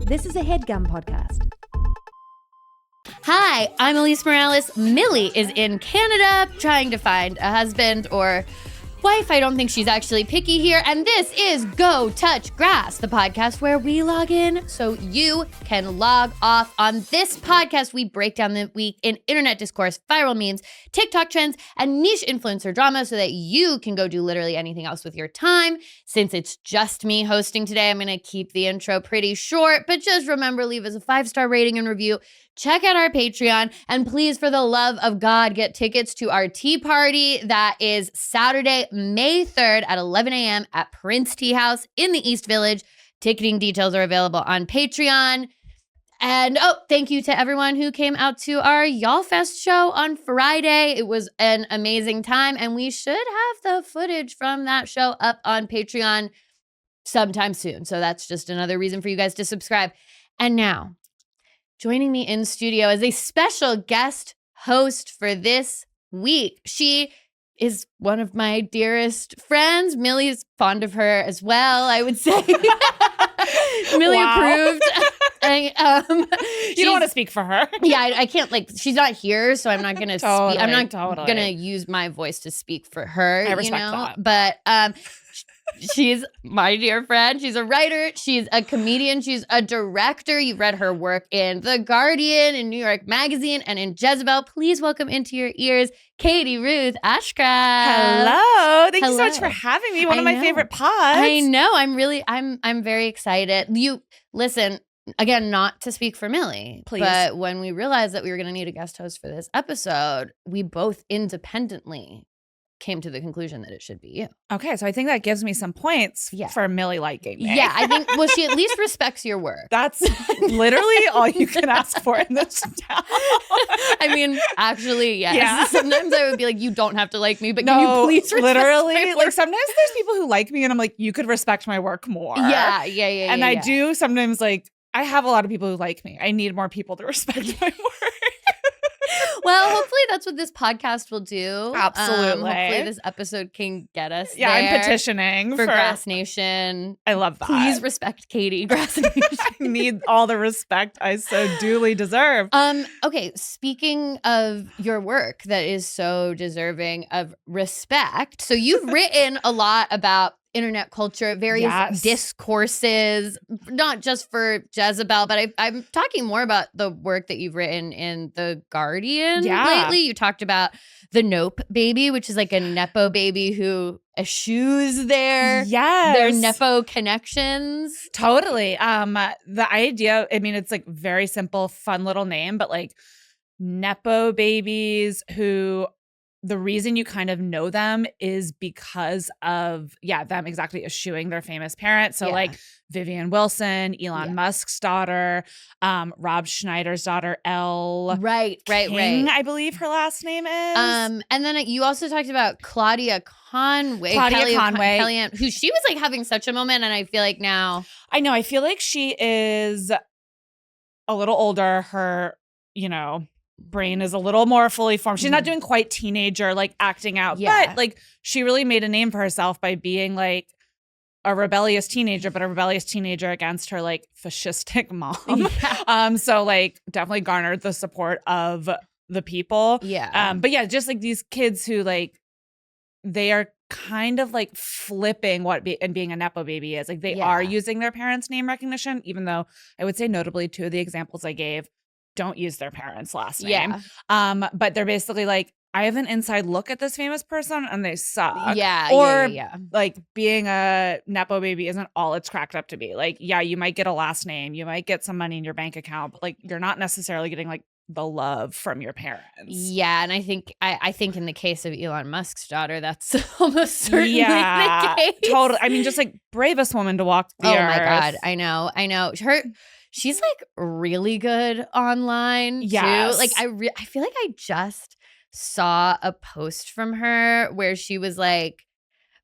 This is a HeadGum podcast. Hi, I'm Alise Morales. Millie is in Canada trying to find a husband or wife. I don't think she's actually picky here. And this is Go Touch Grass, the podcast where we log in so you can log off. On this podcast, we break down the week in internet discourse, viral memes, TikTok trends, and niche influencer drama so that you can go do literally anything else with your time. Since it's just me hosting today, I'm going to keep the intro pretty short, but just remember, leave us a 5-star rating and review. Check out our Patreon, and please, for the love of God, get tickets to our tea party. That is Saturday, May 3rd at 11 a.m. at Prince Tea House in the East Village. Ticketing details are available on Patreon. And thank you to everyone who came out to our Y'all Fest show on Friday. It was an amazing time, and we should have the footage from that show up on Patreon sometime soon. So that's just another reason for you guys to subscribe. And now, joining me in studio as a special guest host for this week. She is one of my dearest friends. Millie's fond of her as well, I would say. Millie approved. You don't want to speak for her. Yeah, I can't, she's not here, so I'm not going to speak. I'm not going to use my voice to speak for her. I respect that. But she's my dear friend. She's a writer. She's a comedian. She's a director. You've read her work in The Guardian, in New York Magazine, and in Jezebel. Please welcome into your ears, Kady Ruth Ashcraft. Hello. Thank you so much for having me. One of my favorite pods. I know. I'm very excited. You listen, again, not to speak for Millie, please. But when we realized that we were going to need a guest host for this episode, we both independently came to the conclusion that it should be you. Okay, so I think that gives me some points for Millie liking me. Yeah, I think, well, she at least respects your work. That's literally all you can ask for in this town. I mean, actually, yes. Yeah. Sometimes I would be like, you don't have to like me, but can you please respect literally, my work? sometimes there's people who like me and I'm like, you could respect my work more. Yeah. And I do sometimes, I have a lot of people who like me. I need more people to respect my work. Well, hopefully that's what this podcast will do. Absolutely. Hopefully this episode can get us there. I'm petitioning for Grass Nation. I love that. Please respect Kady, Grass Nation. I need all the respect I so duly deserve. Okay, speaking of your work that is so deserving of respect. So you've written a lot about internet culture, various discourses, not just for Jezebel, but I'm talking more about the work that you've written in The Guardian lately. You talked about the Nope baby, which is like a Nepo baby who eschews their Nepo connections. Totally. The idea, I mean, it's very simple, fun little name, but Nepo babies who the reason you kind of know them is because of, them exactly eschewing their famous parents. So Vivian Wilson, Elon Musk's daughter, Rob Schneider's daughter, Elle. Right. I believe her last name is. And then you also talked about Claudia Conway. Conway. Who she was having such a moment. And I feel like now. I know. I feel like she is a little older. Her, brain is a little more fully formed. She's not doing quite teenager acting out, but she really made a name for herself by being a rebellious teenager, but a rebellious teenager against her fascistic mom. So definitely garnered the support of the people. But just these kids who they are kind of flipping what being a Nepo baby is. They are using their parents' name recognition, even though I would say notably 2 of the examples I gave don't use their parents' last name. But they're basically I have an inside look at this famous person and they suck. Being a Nepo baby isn't all it's cracked up to be. You might get a last name, you might get some money in your bank account, but you're not necessarily getting the love from your parents. Yeah, and I think in the case of Elon Musk's daughter, that's almost certainly the case. Totally. I mean, just bravest woman to walk the earth. Oh my God, I know. She's really good online too. I feel like I just saw a post from her where she was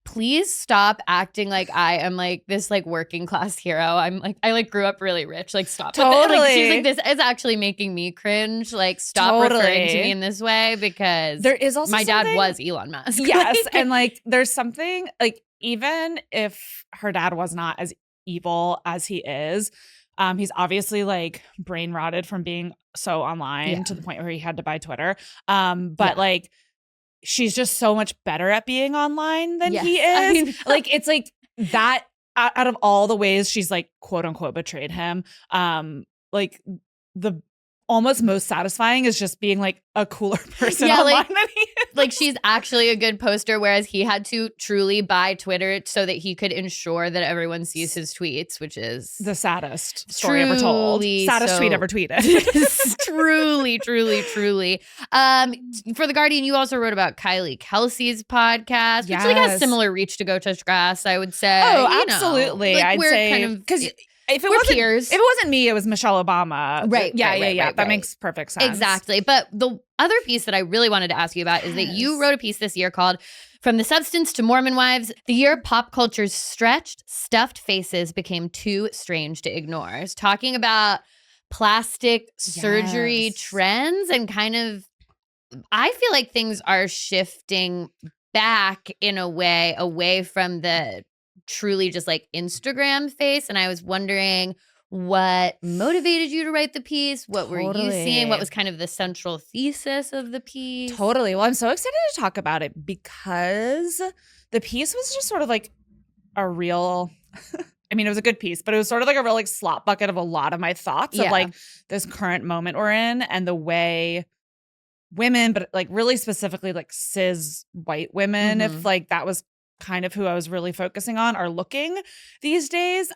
please stop acting like I am this working class hero. I grew up really rich. Stop. Totally. She's this is actually making me cringe. Stop referring to me in this way because there is also my dad was Elon Musk. Yes. And there's something even if her dad was not as evil as he is, He's obviously like brain rotted from being so online to the point where he had to buy Twitter. But like, she's just so much better at being online than he is. Like, it's like that out of all the ways she's like quote unquote betrayed him. Like the almost most satisfying is just being like a cooler person online than he is. Like, she's actually a good poster, whereas he had to truly buy Twitter so that he could ensure that everyone sees his tweets, which is the saddest story ever told. Saddest tweet ever tweeted. Truly. For The Guardian, you also wrote about Kylie Kelsey's podcast, which like has similar reach to Go Touch Grass, I would say. Oh, absolutely. Like, I'd say kind of because if we're peers. If it wasn't me, it was Michelle Obama. Right. Yeah. That makes perfect sense. Exactly. But the other piece that I really wanted to ask you about is that you wrote a piece this year called From the Substance to Mormon Wives, the year pop culture's stretched, stuffed faces became too strange to ignore. It's talking about plastic surgery trends and kind of, I feel like things are shifting back in a way away from the truly just like Instagram face. And I was wondering what motivated you to write the piece? What were you seeing? What was kind of the central thesis of the piece? Totally. Well, I'm so excited to talk about it because the piece was just sort of like a real I mean, it was a good piece, but it was sort of like a real like slop bucket of a lot of my thoughts of like this current moment we're in and the way women, but like really specifically like cis white women, if like that was kind of who I was really focusing on, are looking these days.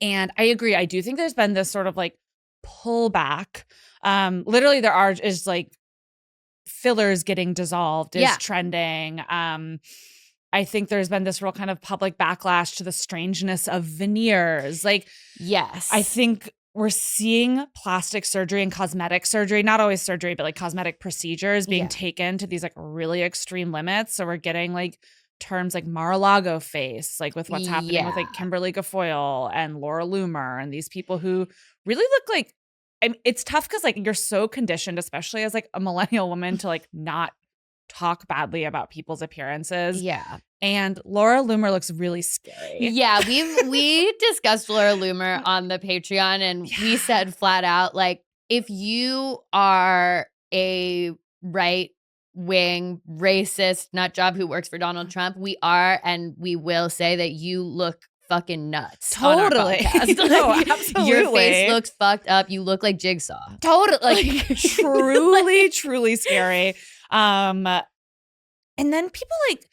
And I agree. I do think there's been this sort of like pullback. Literally is like fillers getting dissolved is trending. I think there's been this real kind of public backlash to the strangeness of veneers. Like, I think we're seeing plastic surgery and cosmetic surgery, not always surgery, but like cosmetic procedures being taken to these like really extreme limits. So we're getting like terms like Mar-a-Lago face, like with what's happening with like Kimberly Guilfoyle and Laura Loomer and these people who really look like, and it's tough because like you're so conditioned, especially as like a millennial woman, to like not talk badly about people's appearances. And Laura Loomer looks really scary. We discussed Laura Loomer on the Patreon, and we said flat out, like, if you are a right-wing racist nut job who works for Donald Trump, we are and we will say that you look fucking nuts. Totally. On our podcast. No, absolutely. Your face looks fucked up. You look like Jigsaw. Totally. Like truly scary. And then people like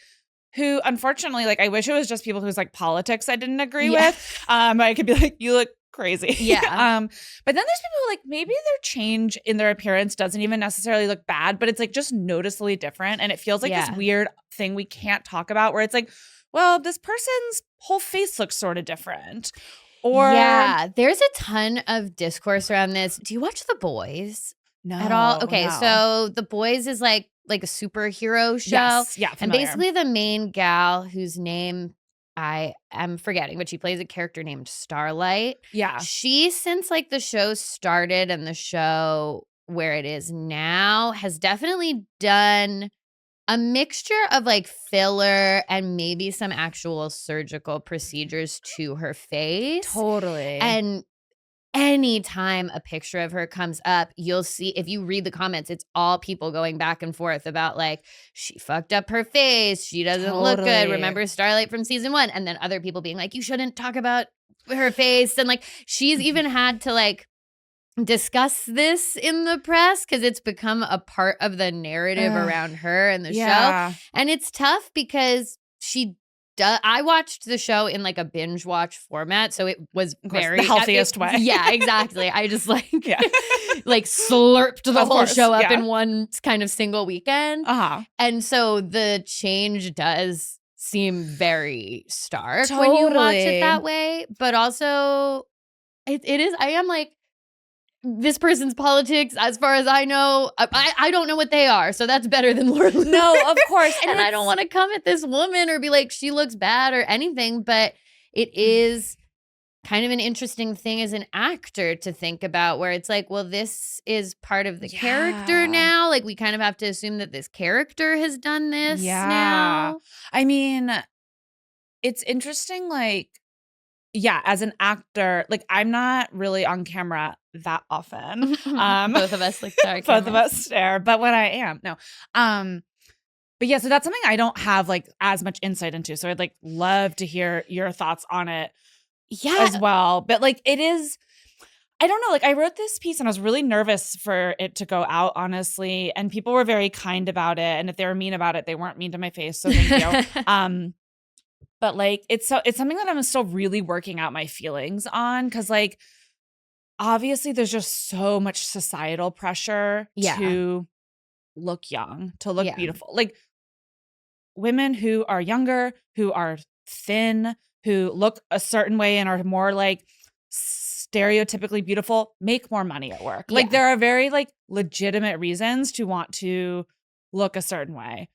who, unfortunately, like I wish it was just people whose like politics I didn't agree with. I could be like, you look crazy. But then there's people who like maybe their change in their appearance doesn't even necessarily look bad, but it's like just noticeably different. And it feels like this weird thing we can't talk about where it's like, well, this person's whole face looks sort of different. Or there's a ton of discourse around this. Do you watch The Boys? No. At all? Okay, so The Boys is like a superhero show. Yes. Yeah, and basically the main gal whose name I am forgetting, but she plays a character named Starlight. She, since like the show started and the show where it is now, has definitely done a mixture of like filler and maybe some actual surgical procedures to her face. Totally. And anytime a picture of her comes up, you'll see, if you read the comments, it's all people going back and forth about like, she fucked up her face. She doesn't look good. Remember Starlight from season 1? And then other people being like, you shouldn't talk about her face. And like, she's even had to like discuss this in the press because it's become a part of the narrative around her and the show. And it's tough because I watched the show in like a binge watch format, so it was very the healthiest way. Yeah, exactly. I just like like slurped the whole show up in one kind of single weekend. And so the change does seem very stark when you watch it that way. But also, it is. I am like, this person's politics, as far as I know, I don't know what they are, so that's better than Laura Loomer. No, of course. And I don't want to come at this woman or be like, she looks bad or anything, but it is kind of an interesting thing as an actor to think about where it's like, well, this is part of the character now. Like, we kind of have to assume that this character has done this now. I mean, it's interesting, like, as an actor, like I'm not really on camera that often. Both of us like stare. Both of us stare, but when I am, no. But yeah, so that's something I don't have like as much insight into. So I'd like love to hear your thoughts on it as well. But like it is, I don't know, like I wrote this piece and I was really nervous for it to go out, honestly. And people were very kind about it. And if they were mean about it, they weren't mean to my face. So thank you. But like it's something that I'm still really working out my feelings on, because like obviously there's just so much societal pressure to look young, to look beautiful. Like women who are younger, who are thin, who look a certain way and are more like stereotypically beautiful, make more money at work. Like there are very like legitimate reasons to want to look a certain way.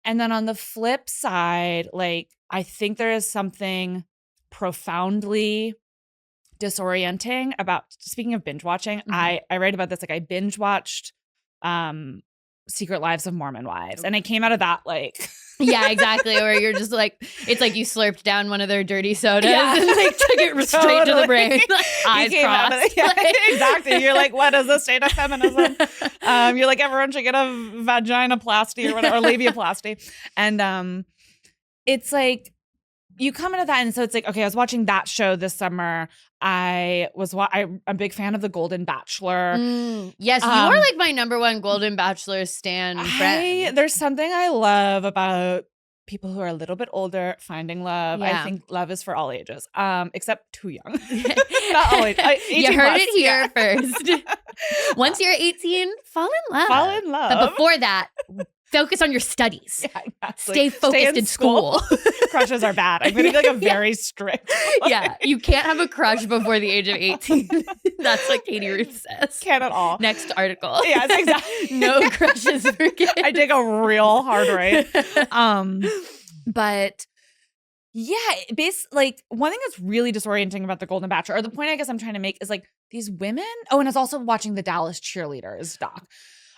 And then on the flip side, like I think there is something profoundly disorienting about, speaking of binge watching, I write about this, like I binge watched Secret Lives of Mormon Wives, and I came out of that like yeah, exactly, where you're just like, it's like you slurped down one of their dirty sodas and like took it straight to the brain, like, eyes crossed. Exactly. You're like, what is the state of feminism? You're like, everyone should get a vaginoplasty or whatever, or labiaplasty. And it's like you come into that, and so it's like, okay, I was watching that show this summer. I'm a big fan of The Golden Bachelor. Yes, you are like my number one Golden Bachelor stan friend. There's something I love about people who are a little bit older finding love. I think love is for all ages, except too young. Not all ages. You heard it here first. Once you're 18, fall in love. But before that, focus on your studies. Yeah, exactly. Stay focused in school. Crushes are bad. I'm going to be like a very strict. Yeah, you can't have a crush before the age of 18. That's what Kady Ruth says. Can't at all. Next article. Yes, exactly. No crushes for kids. I take a real hard right. But yeah, like one thing that's really disorienting about The Golden Bachelor, or the point I guess I'm trying to make, is like these women. Oh, and I was also watching the Dallas Cheerleaders doc.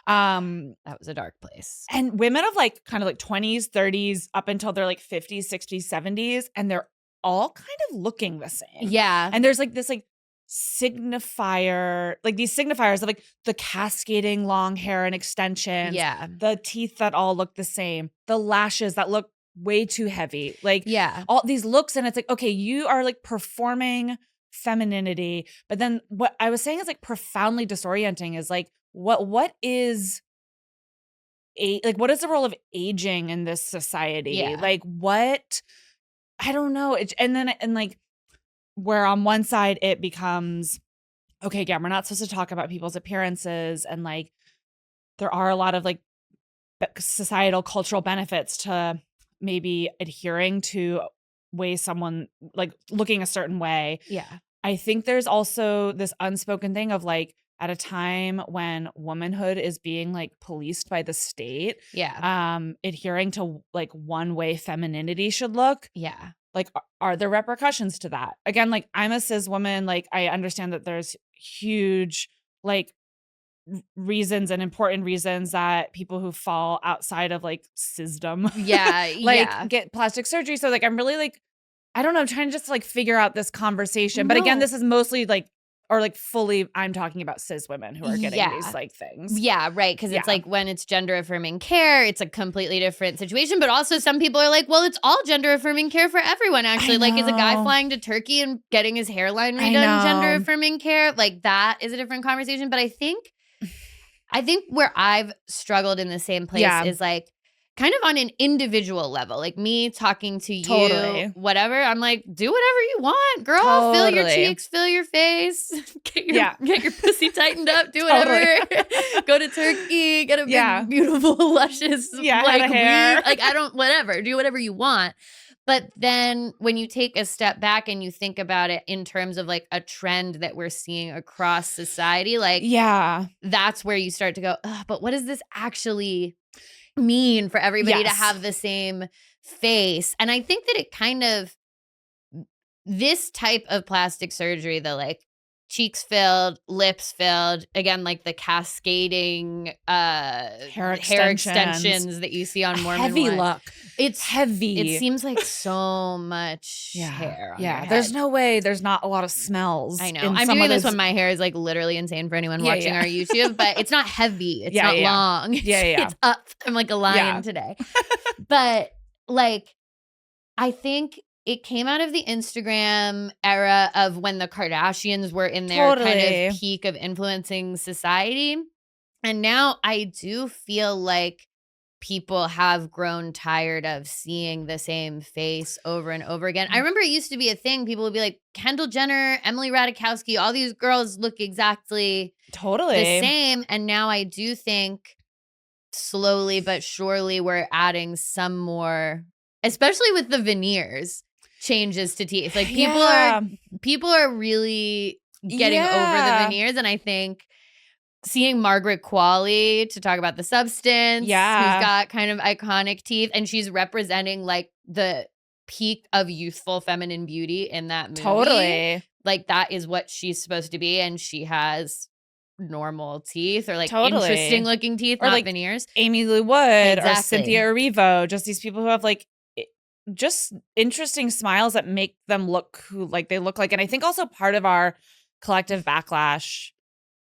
That was a dark place. And women of like kind of like 20s, 30s, up until they're like 50s, 60s, 70s, and they're all kind of looking the same. Yeah. And there's like this like signifier, like these signifiers of like the cascading long hair and extensions. Yeah. The teeth that all look the same. The lashes that look way too heavy. Like all these looks, and it's like, okay, you are like performing femininity. But then what I was saying is like profoundly disorienting is like, what is what is the role of aging in this society? Yeah. Like what, I don't know. And like where on one side it becomes, okay, again, we're not supposed to talk about people's appearances, and like there are a lot of like societal cultural benefits to maybe adhering to ways someone like looking a certain way. Yeah. I think there's also this unspoken thing of like, at a time when womanhood is being like policed by the state, adhering to like one way femininity should look. Yeah. Like, are there repercussions to that? Again, like I'm a cis woman. Like I understand that there's huge like reasons and important reasons that people who fall outside of like cisdom, get plastic surgery. So like, I'm really like, I don't know, I'm trying to just like figure out this conversation. But again, this is mostly like, or like fully, I'm talking about cis women who are getting these like things. Yeah, right. Because it's like when it's gender affirming care, it's a completely different situation. But also some people are like, well, it's all gender affirming care for everyone, actually. Like, is a guy flying to Turkey and getting his hairline redone gender affirming care? Like, that is a different conversation. But I think where I've struggled in the same place is like, kind of on an individual level, like me talking to you, whatever. I'm like, do whatever you want, girl. Fill your cheeks, fill your face, get your pussy tightened up, do whatever. Go to Turkey, get a big, beautiful, luscious, like hair. Like whatever. Do whatever you want. But then when you take a step back and you think about it in terms of like a trend that we're seeing across society, like that's where you start to go, but what does this actually mean for everybody to have the same face? And I think that it kind of, this type of plastic surgery, the like cheeks filled, lips filled. Again, like the cascading hair extensions that you see on Mormon heavy Wives. look. It's heavy. It seems like so much hair. On their There's head. no way there's not a lot of smells. I know. I'm doing this when my hair is like literally insane for anyone watching our YouTube, but it's not heavy. It's not long. It's up. I'm like a lion today. But like, I think it came out of the Instagram era of when the Kardashians were in their kind of peak of influencing society. And now I do feel like people have grown tired of seeing the same face over and over again. I remember it used to be a thing. People would be like, Kendall Jenner, Emily Ratajkowski, all these girls look exactly the same. And now I do think slowly but surely we're adding some more, especially with the veneers, changes to teeth. Like people are really getting over the veneers. And I think seeing Margaret Qualley, to talk about The Substance, who's got kind of iconic teeth, and she's representing like the peak of youthful feminine beauty in that movie. Totally. Like that is what she's supposed to be, and she has normal teeth or like interesting looking teeth, or not like veneers. Amy Lou Wood or Cynthia Erivo, just these people who have like just interesting smiles that make them look who like they look like. And I think also part of our collective backlash,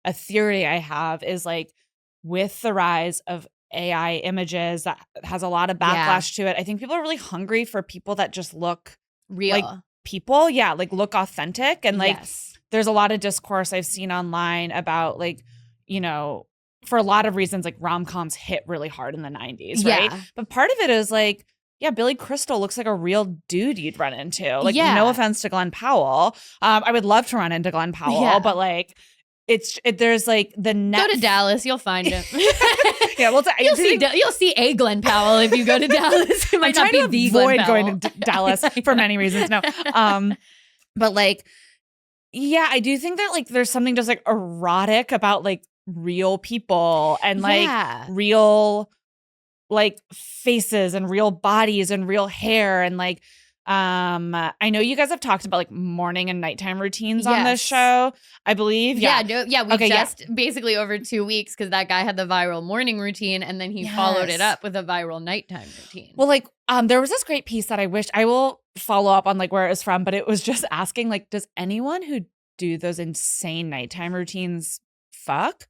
a theory I have is like with the rise of AI images that has a lot of backlash to it. I think people are really hungry for people that just look real, like people. Yeah, like look authentic. And like there's a lot of discourse I've seen online about like, you know, for a lot of reasons, like rom-coms hit really hard in the 90s, right? But part of it is like, Billy Crystal looks like a real dude you'd run into. Like, no offense to Glenn Powell. I would love to run into Glenn Powell, but like, there's like the go to Dallas, you'll find him. You'll see a Glenn Powell if you go to Dallas. It might not be the Glenn Powell. Going to Dallas for many reasons. No, but like, I do think that like there's something just like erotic about like real people and like real like faces and real bodies and real hair and like. I know you guys have talked about like morning and nighttime routines on this show, I believe. Basically over 2 weeks, because that guy had the viral morning routine and then he followed it up with a viral nighttime routine. Well, like there was this great piece that I wished I will follow up on like where it was from, but it was just asking like, does anyone who do those insane nighttime routines fuck?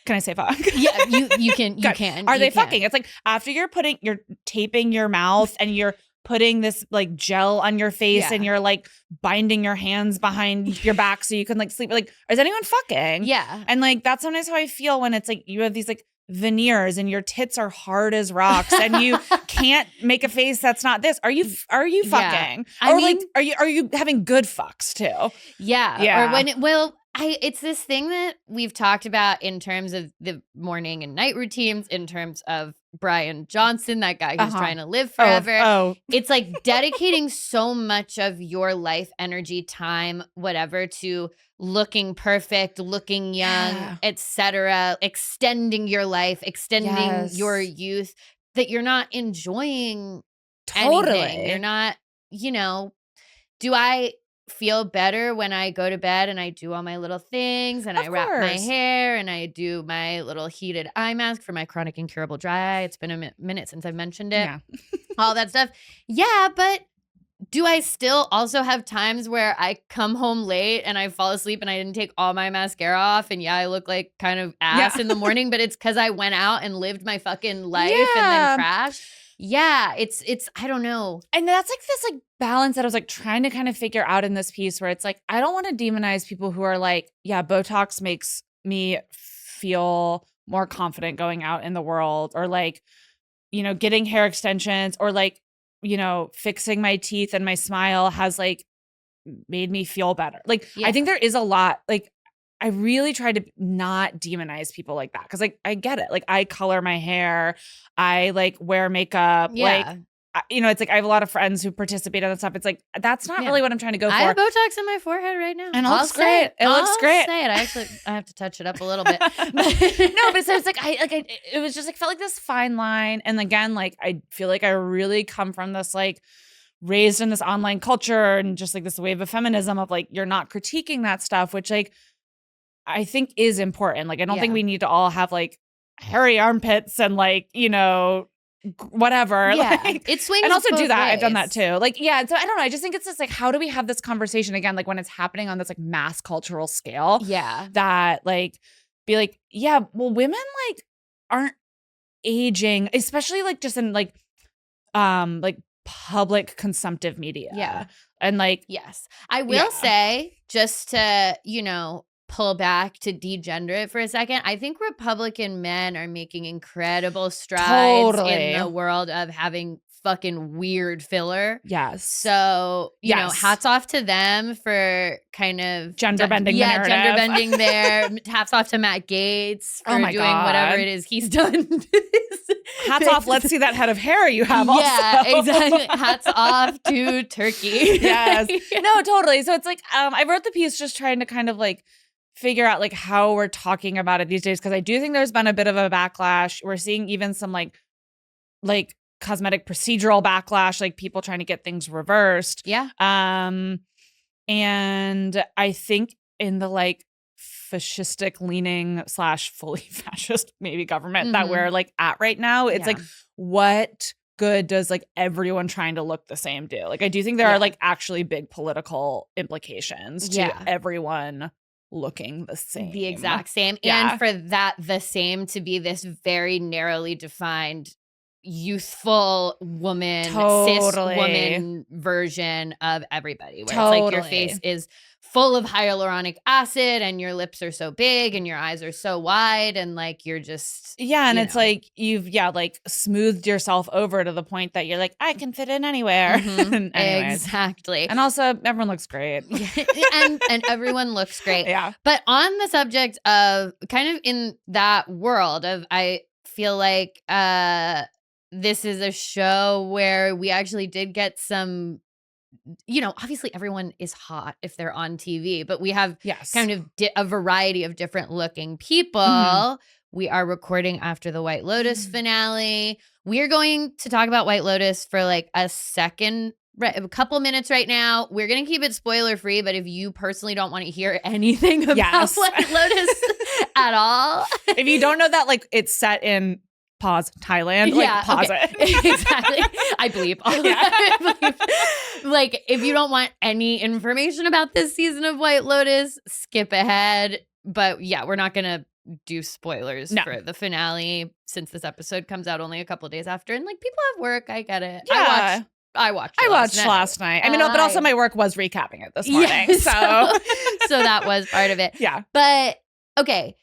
Can I say fuck? Yeah, you can. Are they fucking? It's like after you're taping your mouth and you're putting this like gel on your face and you're like binding your hands behind your back so you can like sleep. Like, is anyone fucking? Yeah. And like, that's sometimes how I feel when it's like, you have these like veneers and your tits are hard as rocks and you can't make a face that's not this. Are you fucking? Or like, are you having good fucks too? Yeah. Or it's this thing that we've talked about in terms of the morning and night routines, in terms of Brian Johnson, that guy who's trying to live forever. It's like dedicating so much of your life, energy, time, whatever, to looking perfect, looking young, etc., extending your life, extending your youth, that you're not enjoying anything. You're not, do I feel better when I go to bed and I do all my little things and I wrap my hair and I do my little heated eye mask for my chronic incurable dry eye? It's been a minute since I've mentioned it. Yeah. All that stuff. Yeah, but do I still also have times where I come home late and I fall asleep and I didn't take all my mascara off and I look like kind of ass in the morning, but it's because I went out and lived my fucking life and then crashed? Yeah, it's I don't know. And that's like this like balance that I was like trying to kind of figure out in this piece where it's like, I don't want to demonize people who are like, Botox makes me feel more confident going out in the world, or like, getting hair extensions, or like, fixing my teeth and my smile has like made me feel better. Like, I think there is a lot, like, I really try to not demonize people like that. Because like, I get it. Like, I color my hair. I like wear makeup. Like, it's like I have a lot of friends who participate in that stuff. It's like, that's not really what I'm trying to go for. I have Botox in my forehead right now. And it looks great. It looks great. I have to touch it up a little bit. No, but so it's like, it was just like, felt like this fine line. And again, like, I feel like I really come from this like raised in this online culture and just like this wave of feminism of like, you're not critiquing that stuff, which like I think is important. Like, I don't think we need to all have like hairy armpits and like, you know, whatever. Yeah, like, it swings and also both do that. ways. I've done that too. Like, yeah. So I don't know. I just think it's just like, how do we have this conversation again? Like when it's happening on this like mass cultural scale. Yeah. That like be like, yeah, well, women like aren't aging, especially like just in like public consumptive media. Yeah. And like, yes, I will say, just to, you know, pull back to degender it for a second, I think Republican men are making incredible strides in the world of having fucking weird filler. Yes. So, you know, hats off to them for kind of gender bending. Yeah, gender bending there. Hats off to Matt Gaetz for doing whatever it is he's done. Hats off. Let's see that head of hair you have. Yeah, also. exactly. Hats off to Turkey. Yes. No, totally. So it's like, I wrote the piece just trying to kind of like figure out like how we're talking about it these days. Cause I do think there's been a bit of a backlash. We're seeing even some like cosmetic procedural backlash, like people trying to get things reversed. Yeah. And I think in the like fascistic leaning / fully fascist maybe government that we're like at right now, it's like, what good does like everyone trying to look the same do? Like, I do think there are like actually big political implications to everyone looking the same. The exact same. And for that, the same to be this very narrowly defined youthful woman, cis woman version of everybody, where it's like your face is full of hyaluronic acid and your lips are so big and your eyes are so wide and like you're just and it's like you've like smoothed yourself over to the point that you're like, I can fit in anywhere. Exactly. And also everyone looks great. and everyone looks great. Yeah. But on the subject of kind of in that world of, I feel like this is a show where we actually did get some, you know, obviously everyone is hot if they're on TV, but we have kind of a variety of different looking people. We are recording after the White Lotus finale. We're going to talk about White Lotus for like a couple minutes right now. We're going to keep it spoiler free, but if you personally don't want to hear anything about White Lotus at all. If you don't know that like it's set in Thailand, like pause it. Exactly. I bleep all that. Like, if you don't want any information about this season of White Lotus, skip ahead. But yeah, we're not going to do spoilers for the finale since this episode comes out only a couple days after. And like, people have work. I get it. Yeah. I watched last night. I mean, but also my work was recapping it this morning. So that was part of it. Yeah. But okay.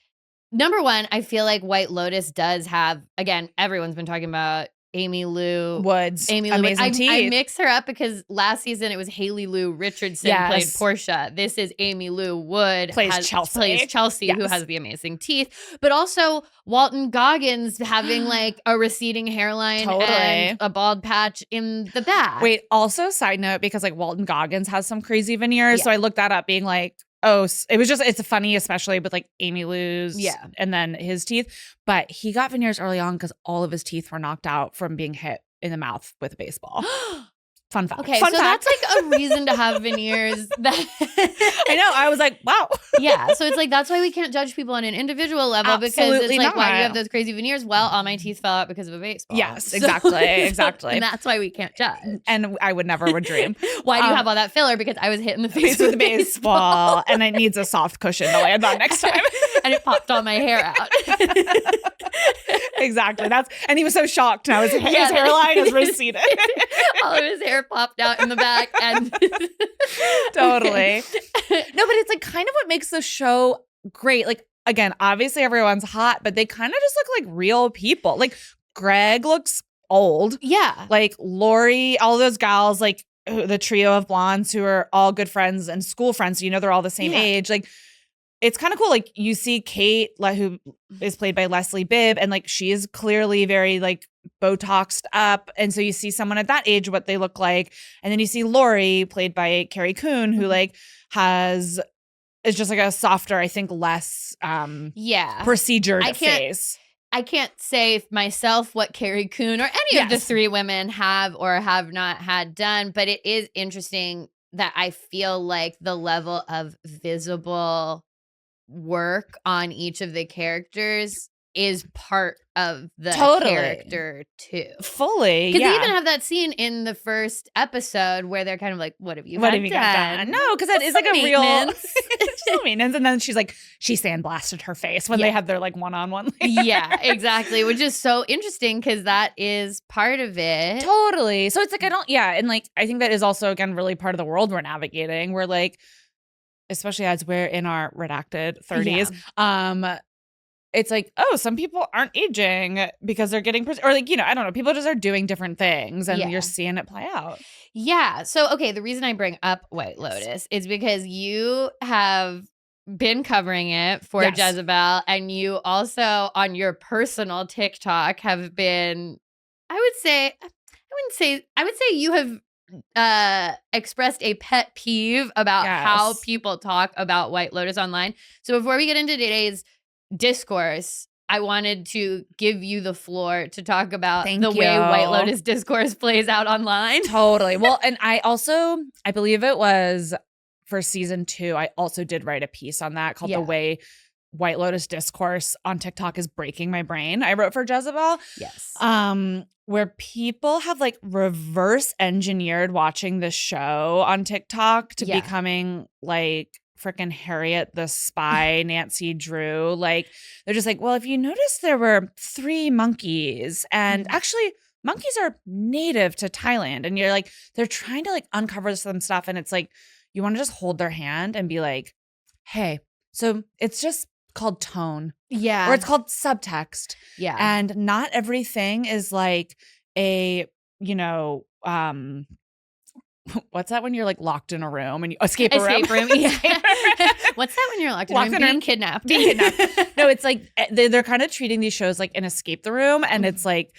Number one, I feel like White Lotus does have, again, everyone's been talking about Amy Lou Woods. Amazing teeth. I mix her up because last season it was Haley Lou Richardson played Portia. This is Amy Lou Wood plays Chelsea, who has the amazing teeth. But also Walton Goggins having like a receding hairline and a bald patch in the back. Wait, also side note, because like Walton Goggins has some crazy veneers. So I looked that up being like, oh, it's funny, especially with like Amy Lou's and then his teeth. But he got veneers early on because all of his teeth were knocked out from being hit in the mouth with a baseball. Fun fact. Okay, Fun fact. That's like a reason to have veneers. I know. I was like, wow. Yeah. So it's like, that's why we can't judge people on an individual level. Absolutely because it's like, not. why do you have those crazy veneers? Well, all my teeth fell out because of a baseball. Yes, exactly. And that's why we can't judge. And I would neuld dream. Why do you have all that filler? Because I was hit in the face with a baseball. And it needs a soft cushion to land on next time. And it popped all my hair out. Exactly. And he was so shocked now. His hairline is receded. All of his hair popped out in the back. And totally. No, but it's like kind of what makes the show great. Like, again, obviously everyone's hot, but they kind of just look like real people. Like Greg looks old. Yeah. Like Lori, all those gals, like the trio of blondes who are all good friends and school friends. So, you know, they're all the same age. Like, it's kind of cool. Like you see Kate, who is played by Leslie Bibb, and like she is clearly very like Botoxed up. And so you see someone at that age, what they look like. And then you see Lori, played by Carrie Coon, who like is just like a softer, I think less procedured face. I can't say myself what Carrie Coon or any of the three women have or have not had done, but it is interesting that I feel like the level of visible work on each of the characters is part of the character too. Fully. Because they even have that scene in the first episode where they're kind of like, what have you got done? No, because that is like a real maintenance. And then she's like, she sandblasted her face when they had their like one-on-one. Yeah, exactly. Which is so interesting because that is part of it. Totally. So it's like, and like, I think that is also, again, really part of the world we're navigating. We're like, especially as we're in our redacted 30s, it's like, oh, some people aren't aging because they're getting, or like, I don't know, people just are doing different things and you're seeing it play out. Yeah. So, okay, the reason I bring up White Lotus is because you have been covering it for Jezebel, and you also on your personal TikTok have been, I would say you have expressed a pet peeve about how people talk about White Lotus online. So before we get into today's discourse, I wanted to give you the floor to talk about way White Lotus discourse plays out online. Totally. Well, and I believe it was for season 2, I also did write a piece on that called The Way White Lotus Discourse on TikTok is Breaking My Brain. I wrote for Jezebel. Yes. Where people have like reverse engineered watching the show on TikTok to becoming like freaking Harriet the Spy, Nancy Drew. Like, they're just like, well, if you notice there were 3 monkeys, and actually monkeys are native to Thailand, and you're like, they're trying to like uncover some stuff, and it's like, you want to just hold their hand and be like, hey, so it's just called tone. Yeah. Or it's called subtext. Yeah. And not everything is like a, what's that when you're like locked in a room and you escape a room? Yeah. What's that when you're locked in a room? Being kidnapped. No, it's like they're kind of treating these shows like an escape the room, and it's like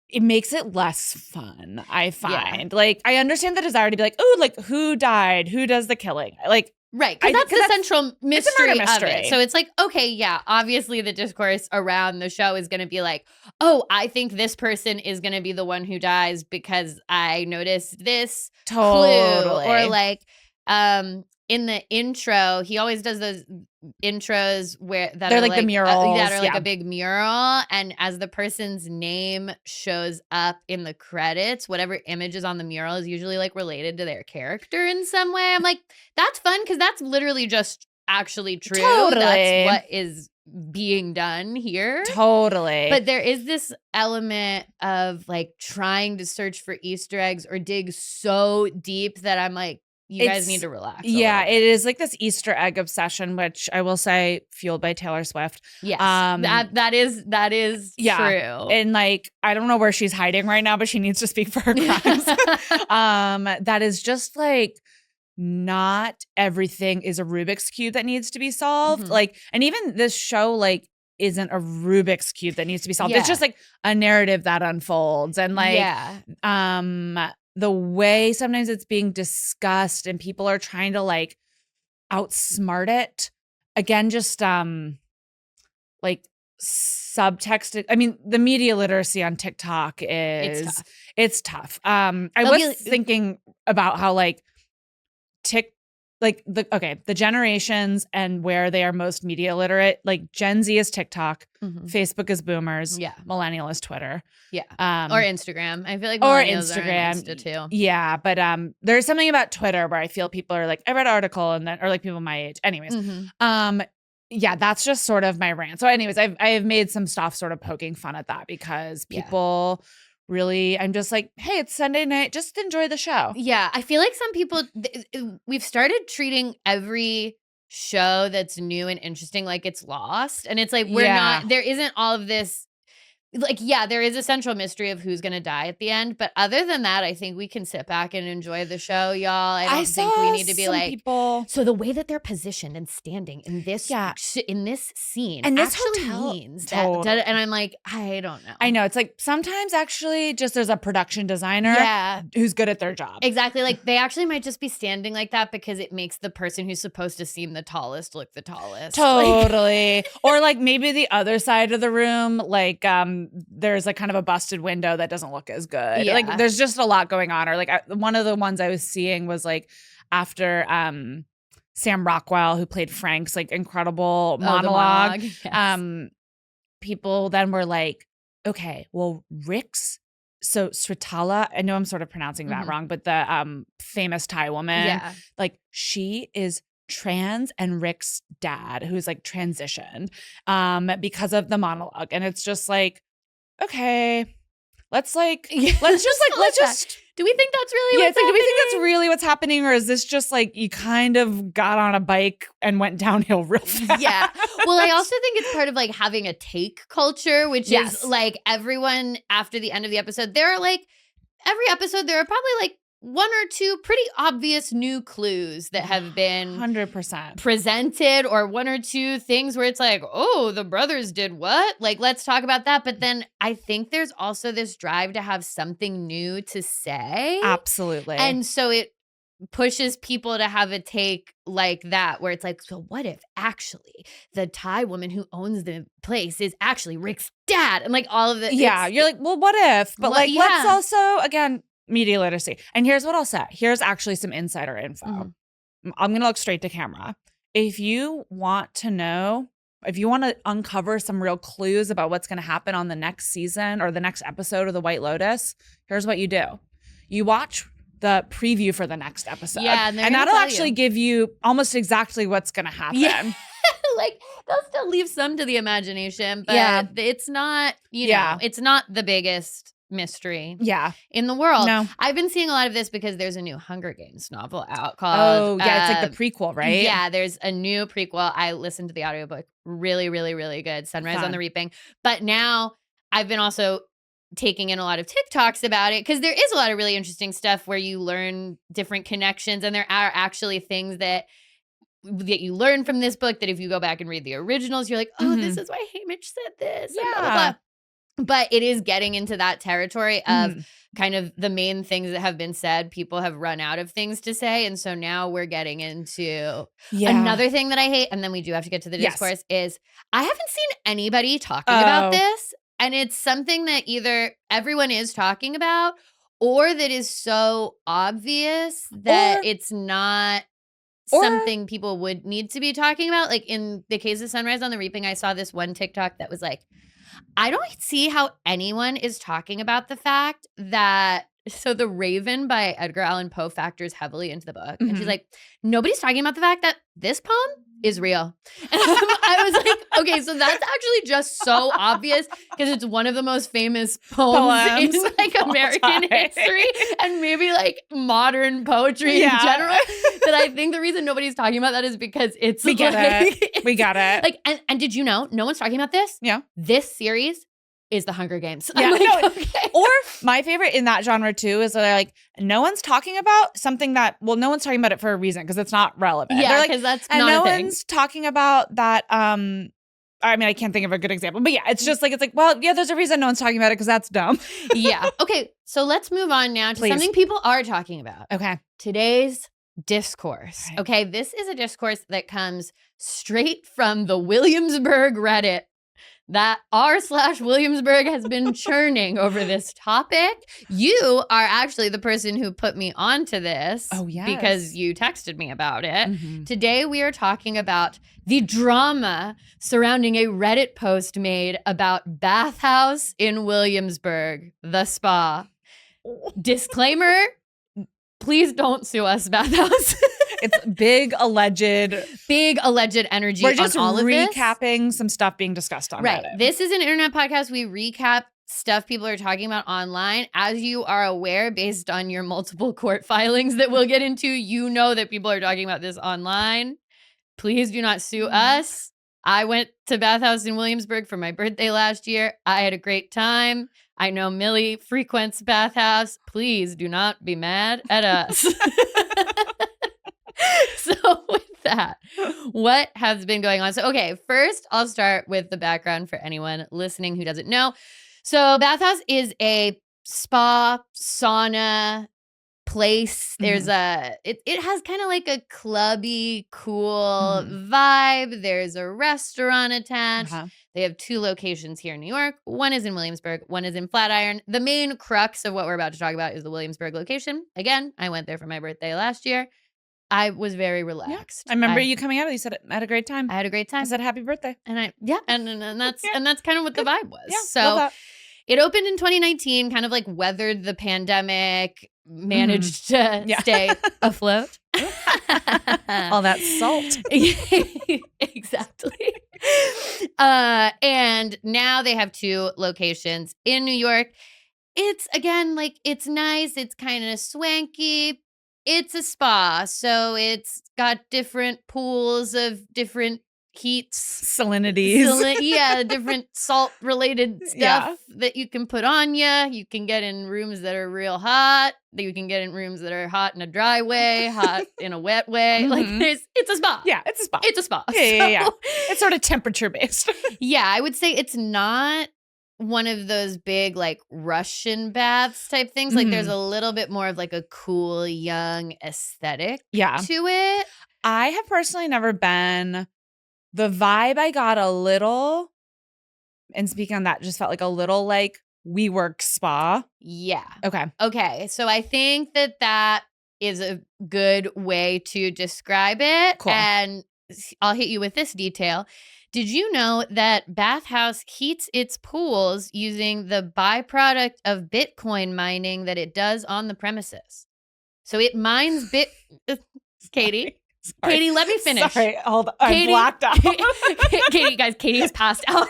it makes it less fun, I find. Yeah. Like, I understand the desire to be like, oh, like, who died? Who does the killing? Like, right, because that's the central mystery of it. So it's like, okay, yeah, obviously the discourse around the show is going to be like, oh, I think this person is going to be the one who dies because I noticed this clue. Or like, in the intro, he always does those intros where they're like the murals that are like a big mural, and as the person's name shows up in the credits, whatever image is on the mural is usually like related to their character in some way. I'm like, that's fun because that's literally just actually true. Totally. That's what is being done here. Totally. But there is this element of like trying to search for Easter eggs or dig so deep that I'm like, you guys need to relax. Yeah, it is like this Easter egg obsession, which I will say fueled by Taylor Swift. Yes, that is true. And like, I don't know where she's hiding right now, but she needs to speak for her crimes. That is just like, not everything is a Rubik's Cube that needs to be solved. Like, and even this show like isn't a Rubik's Cube that needs to be solved. It's just like a narrative that unfolds, and like the way sometimes it's being discussed and people are trying to like outsmart it. Again, just like subtext. I mean, the media literacy on TikTok it's tough. I was thinking about how like the generations and where they are most media literate. Like Gen Z is TikTok, Facebook is boomers, millennial is Twitter, or Instagram. I feel like millennials are on Insta too. Yeah, but there's something about Twitter where I feel people are like, I read an article, and then, or like people my age. Anyways, yeah, that's just sort of my rant. So, anyways, I've made some stuff sort of poking fun at that because people. Really, I'm just like, hey, it's Sunday night. Just enjoy the show. Yeah, I feel like some people, we've started treating every show that's new and interesting like it's lost. And it's like, we're not, there isn't all of this like, yeah, there is a central mystery of who's going to die at the end. But other than that, I think we can sit back and enjoy the show, y'all. I don't think we need to be like, people. So the way that they're positioned and standing in this in this scene and this actually hotel means that. And I'm like, I don't know. I know. It's like sometimes actually just there's a production designer who's good at their job. Exactly. Like they actually might just be standing like that because it makes the person who's supposed to seem the tallest look the tallest. Totally. Or like maybe the other side of the room, like there's like kind of a busted window that doesn't look as good. Yeah. Like there's just a lot going on. Or like one of the ones I was seeing was like after Sam Rockwell, who played Frank's like incredible monologue. Yes. People then were like, okay, well, Rick's so Sritala, I know I'm sort of pronouncing that wrong, but the famous Thai woman, like she is trans and Rick's dad, who's like transitioned because of the monologue. And it's just like, okay, let's just do we think that's really what's like, happening? do we think that's really what's happening? Or is this just like you kind of got on a bike and went downhill real fast? Yeah. Well, I also think it's part of like having a take culture, which is like everyone after the end of the episode, there are like every episode, there are probably like one or two pretty obvious new clues that have been 100% presented, or one or two things where it's like, oh, the brothers did what? Like, let's talk about that. But then I think there's also this drive to have something new to say. Absolutely. And so it pushes people to have a take like that, where it's like, so what if actually the Thai woman who owns the place is actually Rick's dad? And like all of the you're like, well, what if? But like, let's also, again, media literacy. And here's what I'll say. Here's actually some insider info. I'm going to look straight to camera. If you want to know, if you want to uncover some real clues about what's going to happen on the next season or the next episode of The White Lotus, here's what you do. You watch the preview for the next episode. Yeah, and that'll actually give you almost exactly what's going to happen. Yeah. Like they'll still leave some to the imagination, but it's not, you know, it's not the biggest mystery in the world. No. I've been seeing a lot of this because there's a new Hunger Games novel out called it's like the prequel, right? Yeah, there's a new prequel. I listened to the audiobook. Really, really, really good. Sunrise on the Reaping. But now I've been also taking in a lot of TikToks about it because there is a lot of really interesting stuff where you learn different connections, and there are actually things that you learn from this book that if you go back and read the originals, you're like, oh, this is why Hamish said this. And blah, blah, blah. But it is getting into that territory of kind of the main things that have been said. People have run out of things to say. And so now we're getting into another thing that I hate. And then we do have to get to the discourse is I haven't seen anybody talking about this. And it's something that either everyone is talking about or that is so obvious that it's not something people would need to be talking about. Like in the case of Sunrise on the Reaping, I saw this one TikTok that was like, I don't see how anyone is talking about the fact that The Raven by Edgar Allan Poe factors heavily into the book. And she's like, nobody's talking about the fact that this poem is real. And I was like, okay, so that's actually just so obvious because it's one of the most famous poems in like American history and maybe like modern poetry in general. That I think the reason nobody's talking about that is because it's We get it. Like, and did you know no one's talking about this? Yeah. This series is the Hunger Games. Yeah, like, okay. Or my favorite in that genre too is that they're like, no one's talking about something that, well, no one's talking about it for a reason because it's not relevant. Yeah, because that's and not no a thing. one's talking about that. I mean, I can't think of a good example, but yeah, it's just like, well, yeah, there's a reason no one's talking about it because that's dumb. Yeah. Okay. So let's move on now to something people are talking about. Okay. Today's discourse. Right. Okay. This is a discourse that comes straight from the Williamsburg Reddit that r/Williamsburg has been churning over this topic. You are actually the person who put me onto this. Oh, yes. Because you texted me about it. Today we are talking about the drama surrounding a Reddit post made about Bathhouse in Williamsburg, the spa. Disclaimer, please don't sue us, Bathhouse. It's big alleged energy. We're just on all of recapping some stuff being discussed on Reddit. This is an internet podcast. We recap stuff people are talking about online. As you are aware, based on your multiple court filings that we'll get into, you know that people are talking about this online. Please do not sue us. I went to Bathhouse in Williamsburg for my birthday last year. I had a great time. I know Millie frequents Bathhouse. Please do not be mad at us. So with that, what has been going on? So, okay, first I'll start with the background for anyone listening who doesn't know. So Bathhouse is a spa, sauna place. There's it has kind of like a clubby, cool vibe. There's a restaurant attached. They have 2 locations here in New York. One is in Williamsburg, one is in Flatiron. The main crux of what we're about to talk about is the Williamsburg location. Again, I went there for my birthday last year. I was very relaxed. I remember you coming out. You said I had a great time. I had a great time. I said happy birthday. And that's and that's kind of what the vibe was. Yeah, so it opened in 2019, kind of like weathered the pandemic, managed to stay afloat. All that salt. Exactly. And now they have 2 locations in New York. It's, again, like, it's nice. It's kind of swanky. It's a spa, so it's got different pools of different heats. Salinities. Different salt-related stuff that you can put on you. You can get in rooms that are real hot. You can get in rooms that are hot in a dry way, hot in a wet way. Like, it's a spa. Yeah, it's a spa. It's a spa. Yeah. It's sort of temperature-based. Yeah, I would say it's not one of those big, like, Russian baths type things. Like, there's a little bit more of, like, a cool, young aesthetic to it. I have personally never been. The vibe I got a little, and speaking on that, just felt like a little like WeWork spa. Yeah. Okay. So I think that is a good way to describe it. Cool. And I'll hit you with this detail. Did you know that Bathhouse heats its pools using the byproduct of Bitcoin mining that it does on the premises? So it mines Kady. Sorry. Kady, let me finish. Sorry, hold on. I'm blacked out. Kady, guys, Kady has passed out.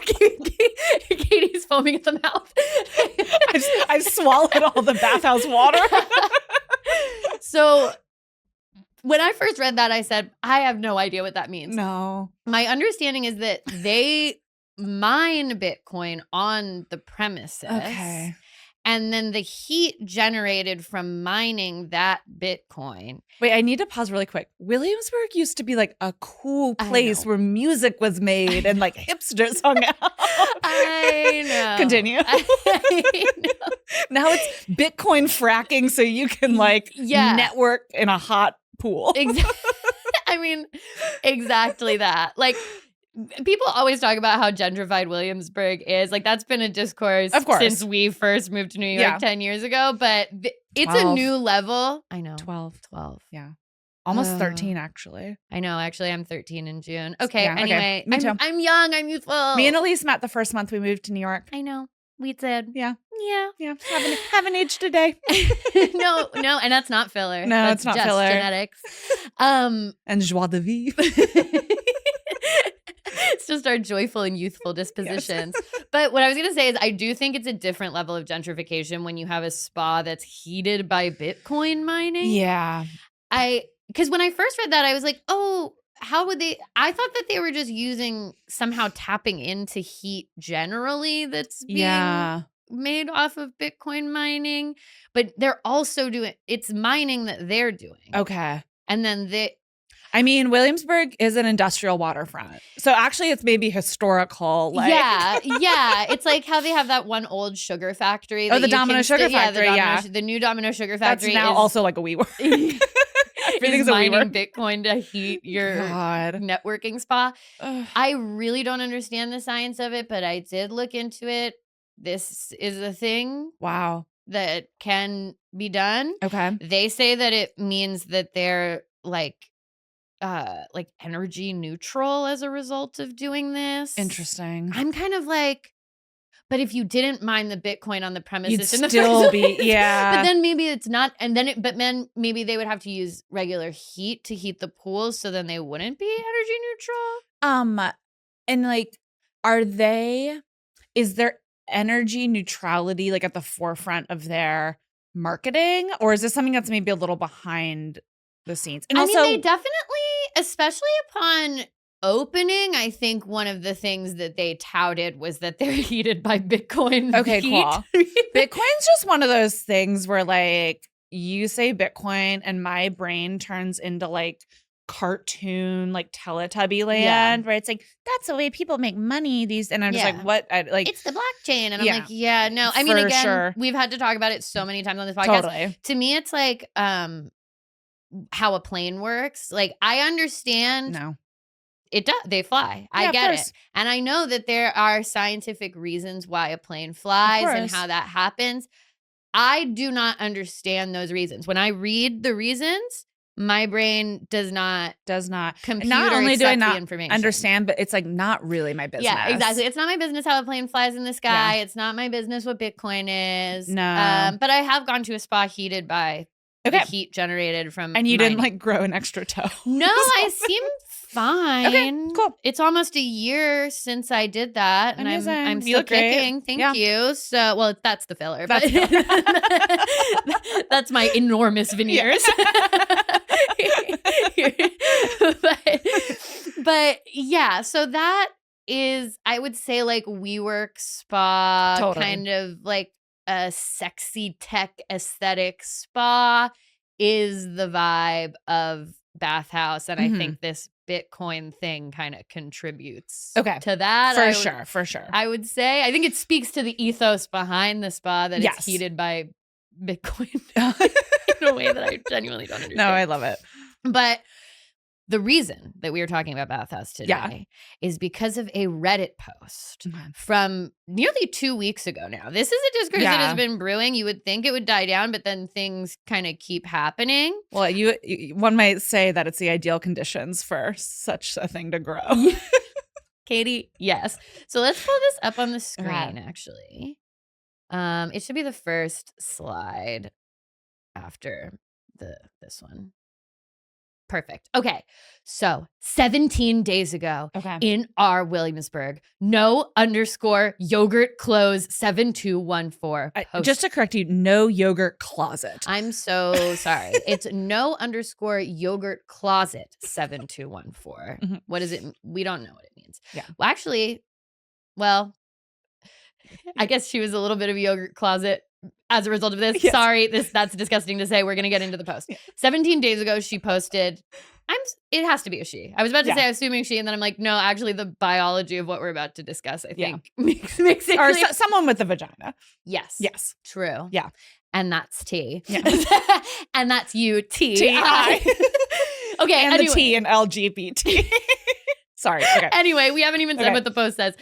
Kady's foaming at the mouth. I swallowed all the Bathhouse water. So when I first read that, I said, I have no idea what that means. No. My understanding is that they mine Bitcoin on the premises. Okay. And then the heat generated from mining that Bitcoin. Wait, I need to pause really quick. Williamsburg used to be like a cool place where music was made and like hipsters hung out. I know. Continue. I know. Now it's Bitcoin fracking so you can like network in a hot pool. I mean, exactly that. Like, people always talk about how gentrified Williamsburg is. Like, that's been a discourse since we first moved to New York 10 years ago. But it's 12. A new level. I know. 12. Yeah. Almost 13, actually. I know. Actually, I'm 13 in June. Okay. Yeah, anyway, Me too. I'm young. I'm youthful. Me and Alise met the first month we moved to New York. I know. We did. Yeah. Yeah. Haven't aged today. No. And that's not filler. No, that's it's not just filler. Genetics. And joie de vivre. It's just our joyful and youthful dispositions. Yes. But what I was going to say is I do think it's a different level of gentrification when you have a spa that's heated by Bitcoin mining. Yeah. Because when I first read that, I was like, oh, how would they? I thought that they were just somehow tapping into heat generally that's being made off of Bitcoin mining. But they're also it's mining that they're doing. Okay. And then Williamsburg is an industrial waterfront. So actually it's maybe historical. Like. Yeah. It's like how they have that one old sugar factory. The Domino Sugar Factory, the new Domino Sugar Factory. That's now also like a WeWork. Everything's is mining Bitcoin to heat your networking spa. Ugh. I really don't understand the science of it, but I did look into it. This is a thing. Wow. That can be done. Okay. They say that it means that they're like energy neutral as a result of doing this. Interesting. I'm kind of like, but if you didn't mine the Bitcoin on the premises, you'd still be, yeah. But then maybe it's not, and then maybe they would have to use regular heat to heat the pools, so then they wouldn't be energy neutral. And like, is there energy neutrality like at the forefront of their marketing, or is this something that's maybe a little behind the scenes? And they definitely, especially upon opening, I think one of the things that they touted was that they're heated by Bitcoin. Okay, heat. cool. Bitcoin's just one of those things where like you say Bitcoin and my brain turns into like cartoon, like Teletubby land, where it's like, that's the way people make money. And I'm just like, what? It's the blockchain. And I'm like, yeah, no. I mean, again, we've had to talk about it so many times on this podcast. Totally. To me, it's like how a plane works. Like, I understand. No. It does. They fly. I get it. And I know that there are scientific reasons why a plane flies and how that happens. I do not understand those reasons. When I read the reasons, my brain does not compute not only do I not information. understand, but it's like not really my business. Yeah, exactly. It's not my business how a plane flies in the sky. It's not my business what Bitcoin is. No. But I have gone to a spa heated by the heat generated from And you mining. didn't like grow an extra toe. No, I seem fine. Okay, cool. It's almost a year since I did that, and Amazing. I'm You still look great. kicking. Thank you. So, well, that's the filler. That's That's my enormous veneers. but yeah, so that is, I would say, like WeWork spa, kind of like a sexy tech aesthetic spa is the vibe of Bathhouse, and I think this Bitcoin thing kind of contributes to that. For sure. I would say. I think it speaks to the ethos behind the spa that it's heated by Bitcoin in a way that I genuinely don't understand. No, I love it. But the reason that we are talking about Bathhouse today is because of a Reddit post from nearly 2 weeks ago now. This is a discourse that has been brewing. You would think it would die down, but then things kind of keep happening. Well, one might say that it's the ideal conditions for such a thing to grow. Kady, yes. So let's pull this up on the screen, actually. It should be the first slide after this one. Perfect. Okay. So 17 days ago in our Williamsburg, no_yogurt clothes 7214. Just to correct you, no yogurt closet. I'm so sorry. It's no_yogurt closet 7214. What is it? We don't know what it means. Yeah. Well, actually, I guess she was a little bit of a yogurt closet as a result of this. Yes. Sorry, that's disgusting to say. We're going to get into the post. 17 days ago, she posted, it has to be a she. I was about to say, assuming she, and then I'm like, no, actually the biology of what we're about to discuss, I think, makes it or clear. Someone with a vagina. Yes. Yes. True. Yeah. And that's T. Yeah. And that's UTI. Okay. And the T in LGBT. Sorry. Okay. Anyway, we haven't even said what the post says.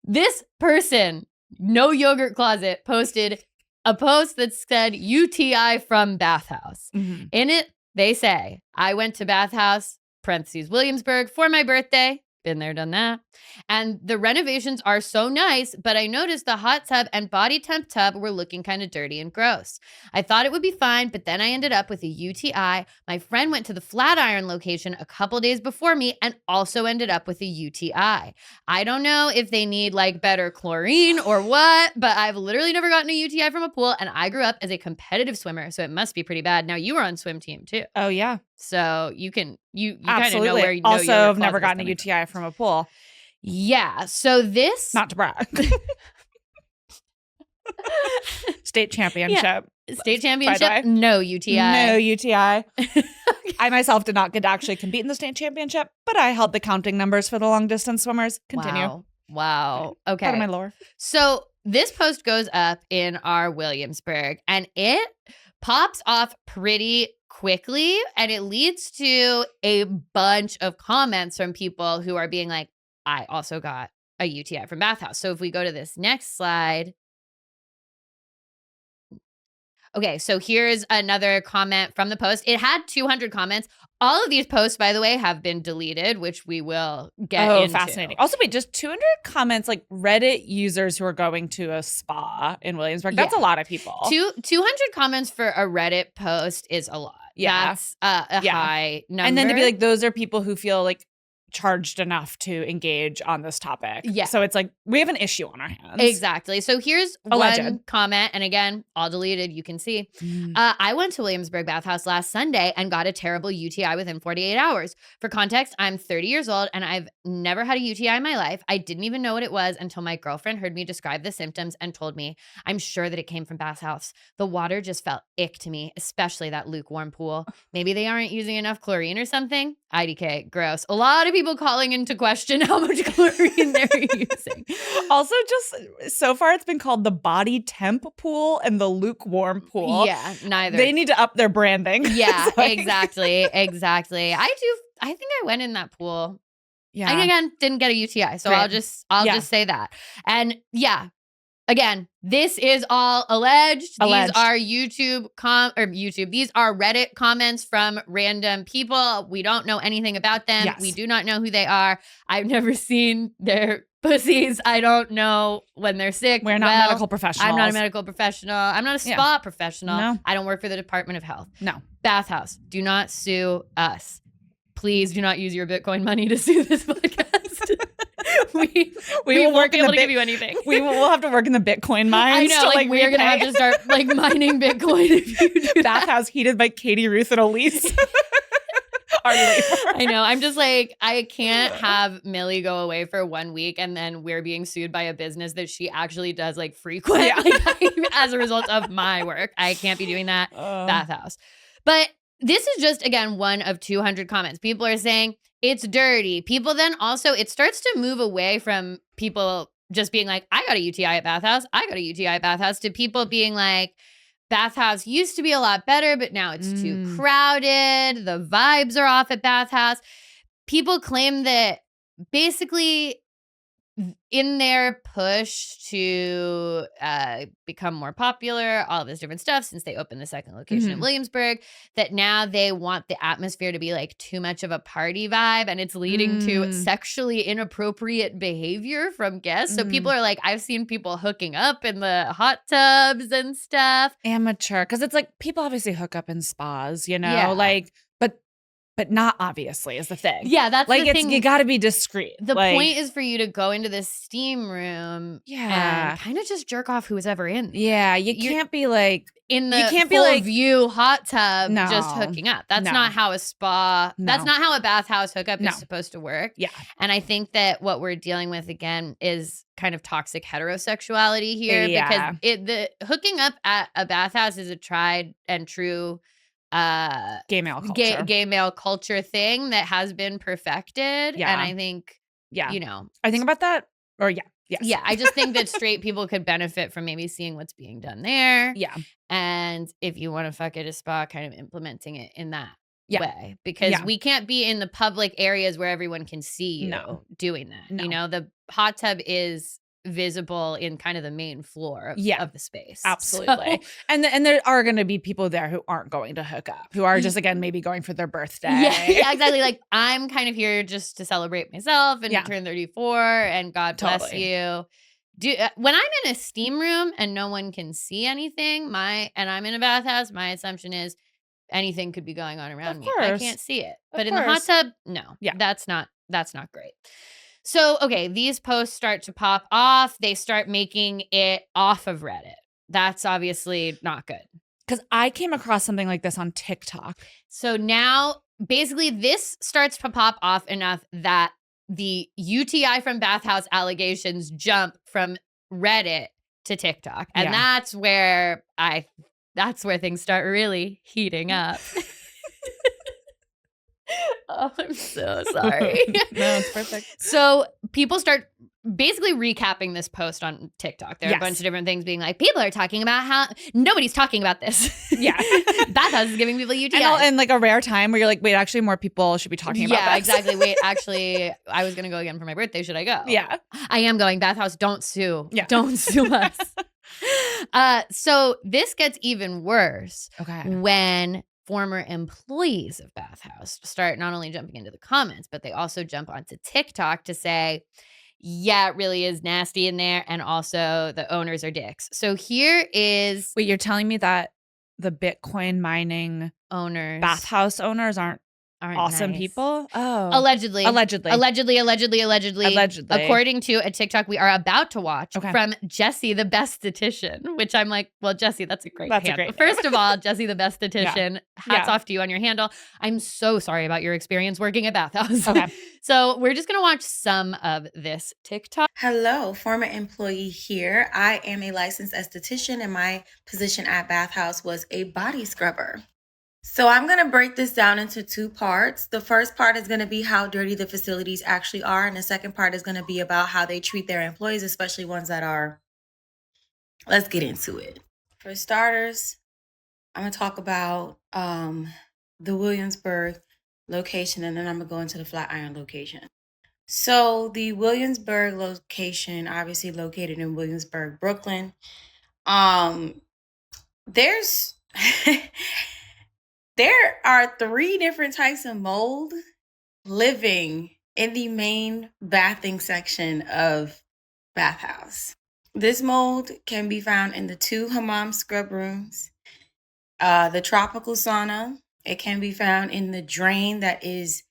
This person, No Yogurt Closet, posted a post that said UTI from Bathhouse. In it, they say, I went to Bathhouse, Williamsburg, for my birthday. Been there, done that. And the renovations are so nice, but I noticed the hot tub and body temp tub were looking kind of dirty and gross. I thought it would be fine, but then I ended up with a UTI. My friend went to the Flatiron location a couple days before me and also ended up with a UTI. I don't know if they need like better chlorine or what, but I've literally never gotten a UTI from a pool, and I grew up as a competitive swimmer, so it must be pretty bad. Now, you were on swim team too. Oh, yeah. So you kind of know Absolutely. where you also, I've never gotten a UTI from a pool. Yeah. So this, not to brag. State championship. State championship. No UTI. No UTI. I myself did not get to actually compete in the state championship, but I held the counting numbers for the long distance swimmers. Continue. Wow. Okay. Part of my lore. So this post goes up in our Williamsburg, and it pops off pretty quickly, and it leads to a bunch of comments from people who are being like, I also got a UTI from Bathhouse. So if we go to this next slide. Okay, so here's another comment from the post. It had 200 comments. All of these posts, by the way, have been deleted, which we will get into. Oh, fascinating. Also, wait, just 200 comments, like Reddit users who are going to a spa in Williamsburg. That's a lot of people. 200 comments for a Reddit post is a lot. Yeah. That's a high number. And then to be like, those are people who feel like charged enough to engage on this topic. Yeah. So it's like we have an issue on our hands. Exactly. So here's Alleged. one comment. And again, all deleted. You can see. I went to Williamsburg Bathhouse last Sunday and got a terrible UTI within 48 hours. For context, I'm 30 years old and I've never had a UTI in my life. I didn't even know what it was until my girlfriend heard me describe the symptoms and told me, I'm sure that it came from Bathhouse. The water just felt ick to me, especially that lukewarm pool. Maybe they aren't using enough chlorine or something. IDK, gross. A lot of people calling into question how much chlorine they're using. Also, just so far, it's been called the body temp pool and the lukewarm pool. Yeah, neither. They need to up their branding. Yeah, like, exactly. I think I went in that pool. Yeah. I, again, didn't get a UTI. So Great. I'll just say that. And yeah, again, this is all alleged. These are These are Reddit comments from random people. We don't know anything about them. Yes. We do not know who they are. I've never seen their pussies. I don't know when they're sick. We're not medical professionals. I'm not a medical professional. I'm not a spa professional. No. I don't work for the Department of Health. No. Bathhouse, do not sue us. Please do not use your Bitcoin money to sue this podcast. we will won't be able to give you anything. We'll have to work in the Bitcoin mines. I know, to, we're gonna have to start mining Bitcoin if you do Bathhouse heated by Kady Ruth and Alise. Our labor. I know. I'm just like, I can't have Millie go away for 1 week and then we're being sued by a business that she actually does frequent as a result of my work. I can't be doing that. Bathhouse. But this is just, again, one of 200 comments. People are saying it's dirty. People then also, it starts to move away from people just being like, I got a UTI at Bathhouse. I got a UTI at Bathhouse, to people being like, Bathhouse used to be a lot better, but now it's too crowded. The vibes are off at Bathhouse. People claim that basically in their push to become more popular, all this different stuff, since they opened the second location in Williamsburg, that now they want the atmosphere to be too much of a party vibe, and it's leading to sexually inappropriate behavior from guests. So people are like, I've seen people hooking up in the hot tubs and stuff. Amateur, because it's people obviously hook up in spas, Yeah. but not obviously is the thing. Yeah, that's the thing. You got to be discreet. The point is for you to go into the steam room and kind of just jerk off who's ever in there. Yeah, you can't be in the you can't full be view hot tub No. just hooking up. That's not how a spa, that's not how a bathhouse hookup is supposed to work. Yeah. And I think that what we're dealing with, again, is kind of toxic heterosexuality here, because the hooking up at a bathhouse is a tried and true gay male culture. Gay male culture thing that has been perfected. Yeah. And I think, I think about that. Or yes. Yeah, I just think that straight people could benefit from maybe seeing what's being done there. Yeah. And if you want to fuck at a spa, kind of implementing it in that way. Because we can't be in the public areas where everyone can see you doing that. No. The hot tub is visible in kind of the main floor of the space. Absolutely. So, and there are going to be people there who aren't going to hook up, who are just, again, maybe going for their birthday. Yeah, exactly. I'm kind of here just to celebrate myself and turn 34, and God bless you. When I'm in a steam room and no one can see anything, and I'm in a bathhouse, my assumption is anything could be going on around me. I can't see it. But in the hot tub, no. Yeah. That's not great. So, okay, these posts start to pop off. They start making it off of Reddit. That's obviously not good. Because I came across something like this on TikTok. So now, basically, this starts to pop off enough that the UTI from Bathhouse allegations jump from Reddit to TikTok. And that's where things start really heating up. Oh, I'm so sorry. No, it's perfect. So people start basically recapping this post on TikTok. There are a bunch of different things being like, people are talking about how nobody's talking about this. Yeah. Bathhouse is giving people UTIs. And a rare time where you're like, wait, actually more people should be talking about this. Yeah, exactly. Wait, actually, I was going to go again for my birthday. Should I go? Yeah. I am going. Bathhouse, don't sue. Yeah. Don't sue us. So this gets even worse when former employees of Bathhouse start not only jumping into the comments, but they also jump onto TikTok to say, yeah, it really is nasty in there. And also the owners are dicks. So here is. Wait, you're telling me that the Bitcoin mining owners, Bathhouse owners aren't aren't awesome nice. people. Oh, Allegedly. According to a TikTok we are about to watch from Jessie the Besthetician, which I'm like, well, Jessie, that's a great handle. First of all, Jessie the Besthetician, hats off to you on your handle. I'm so sorry about your experience working at Bathhouse. Okay. So we're just going to watch some of this TikTok. Hello, former employee here. I am a licensed esthetician and my position at Bathhouse was a body scrubber. So I'm going to break this down into two parts. The first part is going to be how dirty the facilities actually are. And the second part is going to be about how they treat their employees, especially ones that are, let's get into it. For starters, I'm going to talk about the Williamsburg location, and then I'm going to go into the Flatiron location. So the Williamsburg location, obviously located in Williamsburg, Brooklyn, there's... There are 3 different types of mold living in the main bathing section of Bathhouse. This mold can be found in the 2 hammam scrub rooms, the tropical sauna. It can be found in the drain that is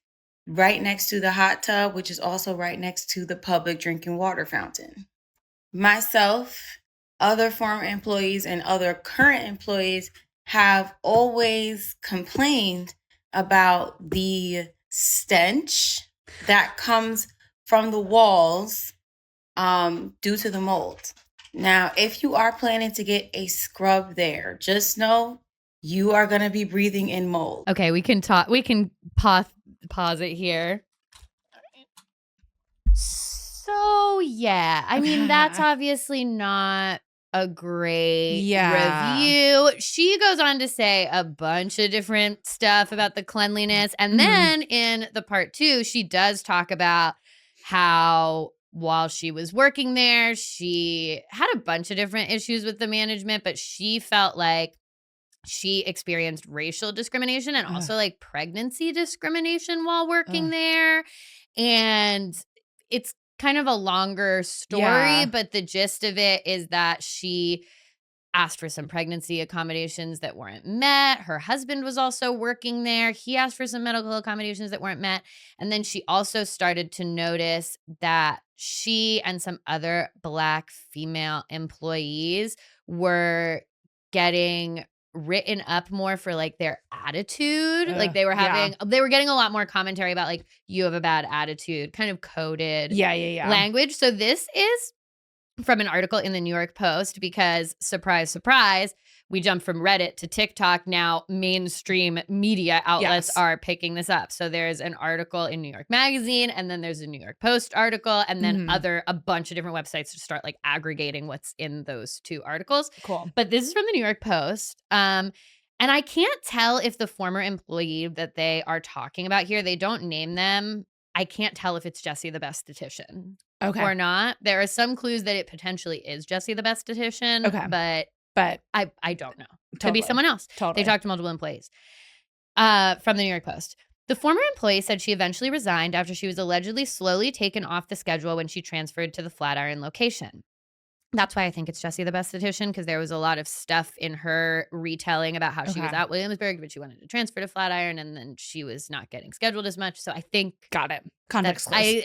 right next to the hot tub, which is also right next to the public drinking water fountain. Myself, other former employees, and other current employees have always complained about the stench that comes from the walls due to the mold. Now, if you are planning to get a scrub there, just know you are going to be breathing in mold. Okay, we can pause it here. So, yeah, I mean, that's obviously not a great review. She goes on to say a bunch of different stuff about the cleanliness. And then in the part 2, she does talk about how while she was working there, she had a bunch of different issues with the management, but she felt like she experienced racial discrimination and also like pregnancy discrimination while working there. And it's kind of a longer story, but the gist of it is that she asked for some pregnancy accommodations that weren't met. Her husband was also working there. He asked for some medical accommodations that weren't met. And then she also started to notice that she and some other Black female employees were getting written up more for like their attitude. Like they were getting a lot more commentary about like, you have a bad attitude, kind of coded language. So this is from an article in the New York Post because surprise, surprise, we jumped from Reddit to TikTok. Now mainstream media outlets are picking this up. So there's an article in New York Magazine, and then there's a New York Post article, and then a bunch of different websites to start like aggregating what's in those 2 articles. Cool. But this is from the New York Post. And I can't tell if the former employee that they are talking about here, they don't name them. I can't tell if it's Jessie the Besthetician or not. There are some clues that it potentially is Jessie the Besthetician, but I don't know. Could be someone else. They talked to multiple employees. From the New York Post. The former employee said she eventually resigned after she was allegedly slowly taken off the schedule when she transferred to the Flatiron location. That's why I think it's Jessie the Besthetician, because there was a lot of stuff in her retelling about how she was at Williamsburg, but she wanted to transfer to Flatiron, and then she was not getting scheduled as much. So I think got it. Context clues.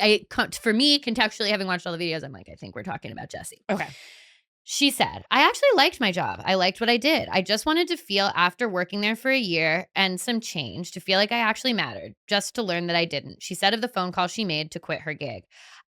For me, contextually, having watched all the videos, I'm like, I think we're talking about Jessie. Okay. She said, I actually liked my job. I liked what I did. I just wanted to feel after working there for a year and some change to feel like I actually mattered, just to learn that I didn't. She said of the phone call she made to quit her gig.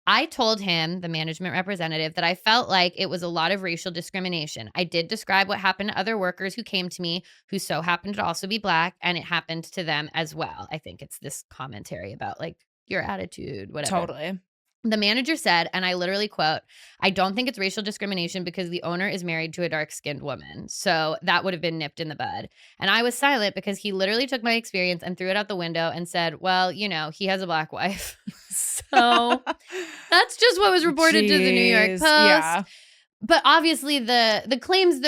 I told him, the management representative, that I felt like it was a lot of racial discrimination. I did describe what happened to other workers who came to me who so happened to also be Black, and it happened to them as well. I think it's this commentary about like your attitude, whatever. Totally. The manager said, and I literally quote, I don't think it's racial discrimination because the owner is married to a dark-skinned woman. So that would have been nipped in the bud. And I was silent because he literally took my experience and threw it out the window and said, well, you know, he has a Black wife. So that's just what was reported to the New York Post. Yeah. But obviously the claims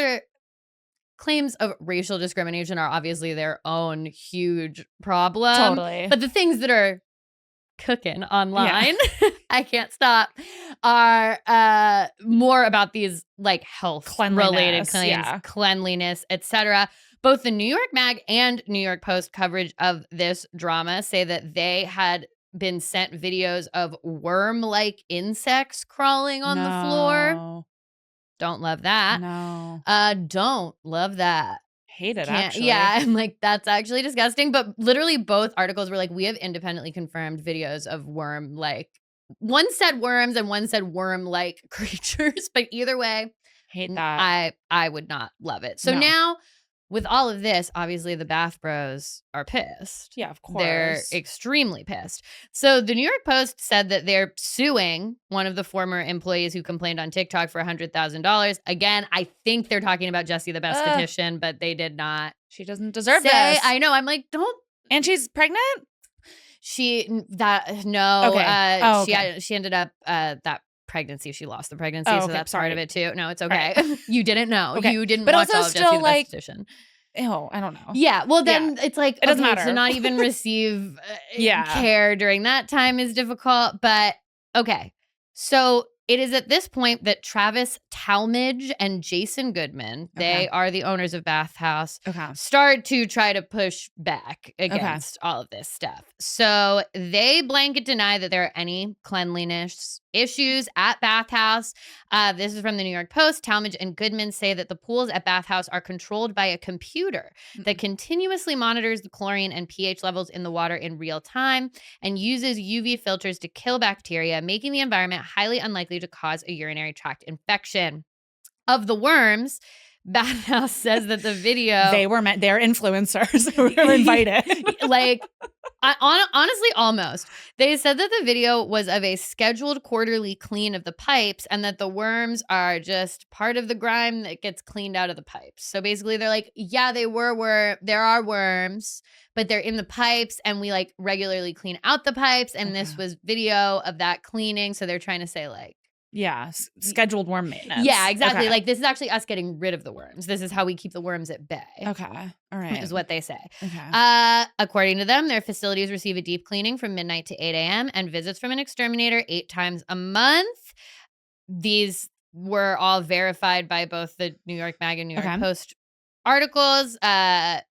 of racial discrimination are obviously their own huge problem. Totally. But the things that are cooking online, I can't stop, are more about these like health related claims, cleanliness, etc. Both the New York Mag and New York Post coverage of this drama say that they had been sent videos of worm-like insects crawling on the floor. Don't love that. No. Don't love that. Hate it, actually. Yeah, I'm like, that's actually disgusting. But literally both articles were like, we have independently confirmed videos of worm-like. One said worms and one said worm-like creatures. But either way, hate that. I would not love it. So now, with all of this, obviously the Bath Bros are pissed. Yeah, of course. They're extremely pissed. So the New York Post said that they're suing one of the former employees who complained on TikTok for $100,000. Again, I think they're talking about Jessie the Besthetician, but they did not. She doesn't deserve this. I know. I'm like, don't. And she's pregnant? She ended up that pregnancy. She lost the pregnancy, so that's part of it too. No, it's okay. Right. You didn't know. Okay. You didn't. But watch also, all of still like, I don't know. Yeah. Well, then it's like it doesn't matter. To not even receive care during that time is difficult. But okay, so it is at this point that Travis Talmadge and Jason Goodman, they are the owners of Bathhouse, start to try to push back against all of this stuff. So they blanket deny that there are any cleanliness issues at Bathhouse. This is from the New York Post. Talmadge and Goodman say that the pools at Bathhouse are controlled by a computer that continuously monitors the chlorine and pH levels in the water in real time and uses UV filters to kill bacteria, making the environment highly unlikely to cause a urinary tract infection. Of the worms, Bathhouse says that the video they're influencers who were invited. Honestly, almost. They said that the video was of a scheduled quarterly clean of the pipes and that the worms are just part of the grime that gets cleaned out of the pipes. So basically they're like, yeah, there are worms, but they're in the pipes and we like regularly clean out the pipes. And this was video of that cleaning. So they're trying to say like, scheduled worm maintenance. Yeah, exactly. Okay. Like this is actually us getting rid of the worms. This is how we keep the worms at bay. Okay. All right. Is what they say. Okay. According to them, their facilities receive a deep cleaning from midnight to 8 a.m. and visits from an exterminator 8 times a month. These were all verified by both the New York Mag and New York Post articles. The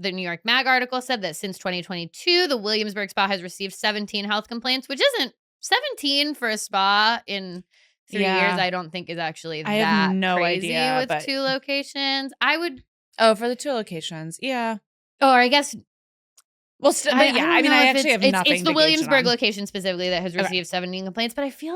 New York Mag article said that since 2022, the Williamsburg spa has received 17 health complaints, which isn't 17 for a spa in 3 years. I don't think is actually that have no crazy idea, with 2 locations. I would. Oh, for the 2 locations, yeah. Or I guess. Well, I mean, I actually have nothing. It's the Williamsburg location specifically that has received 17 complaints, but I feel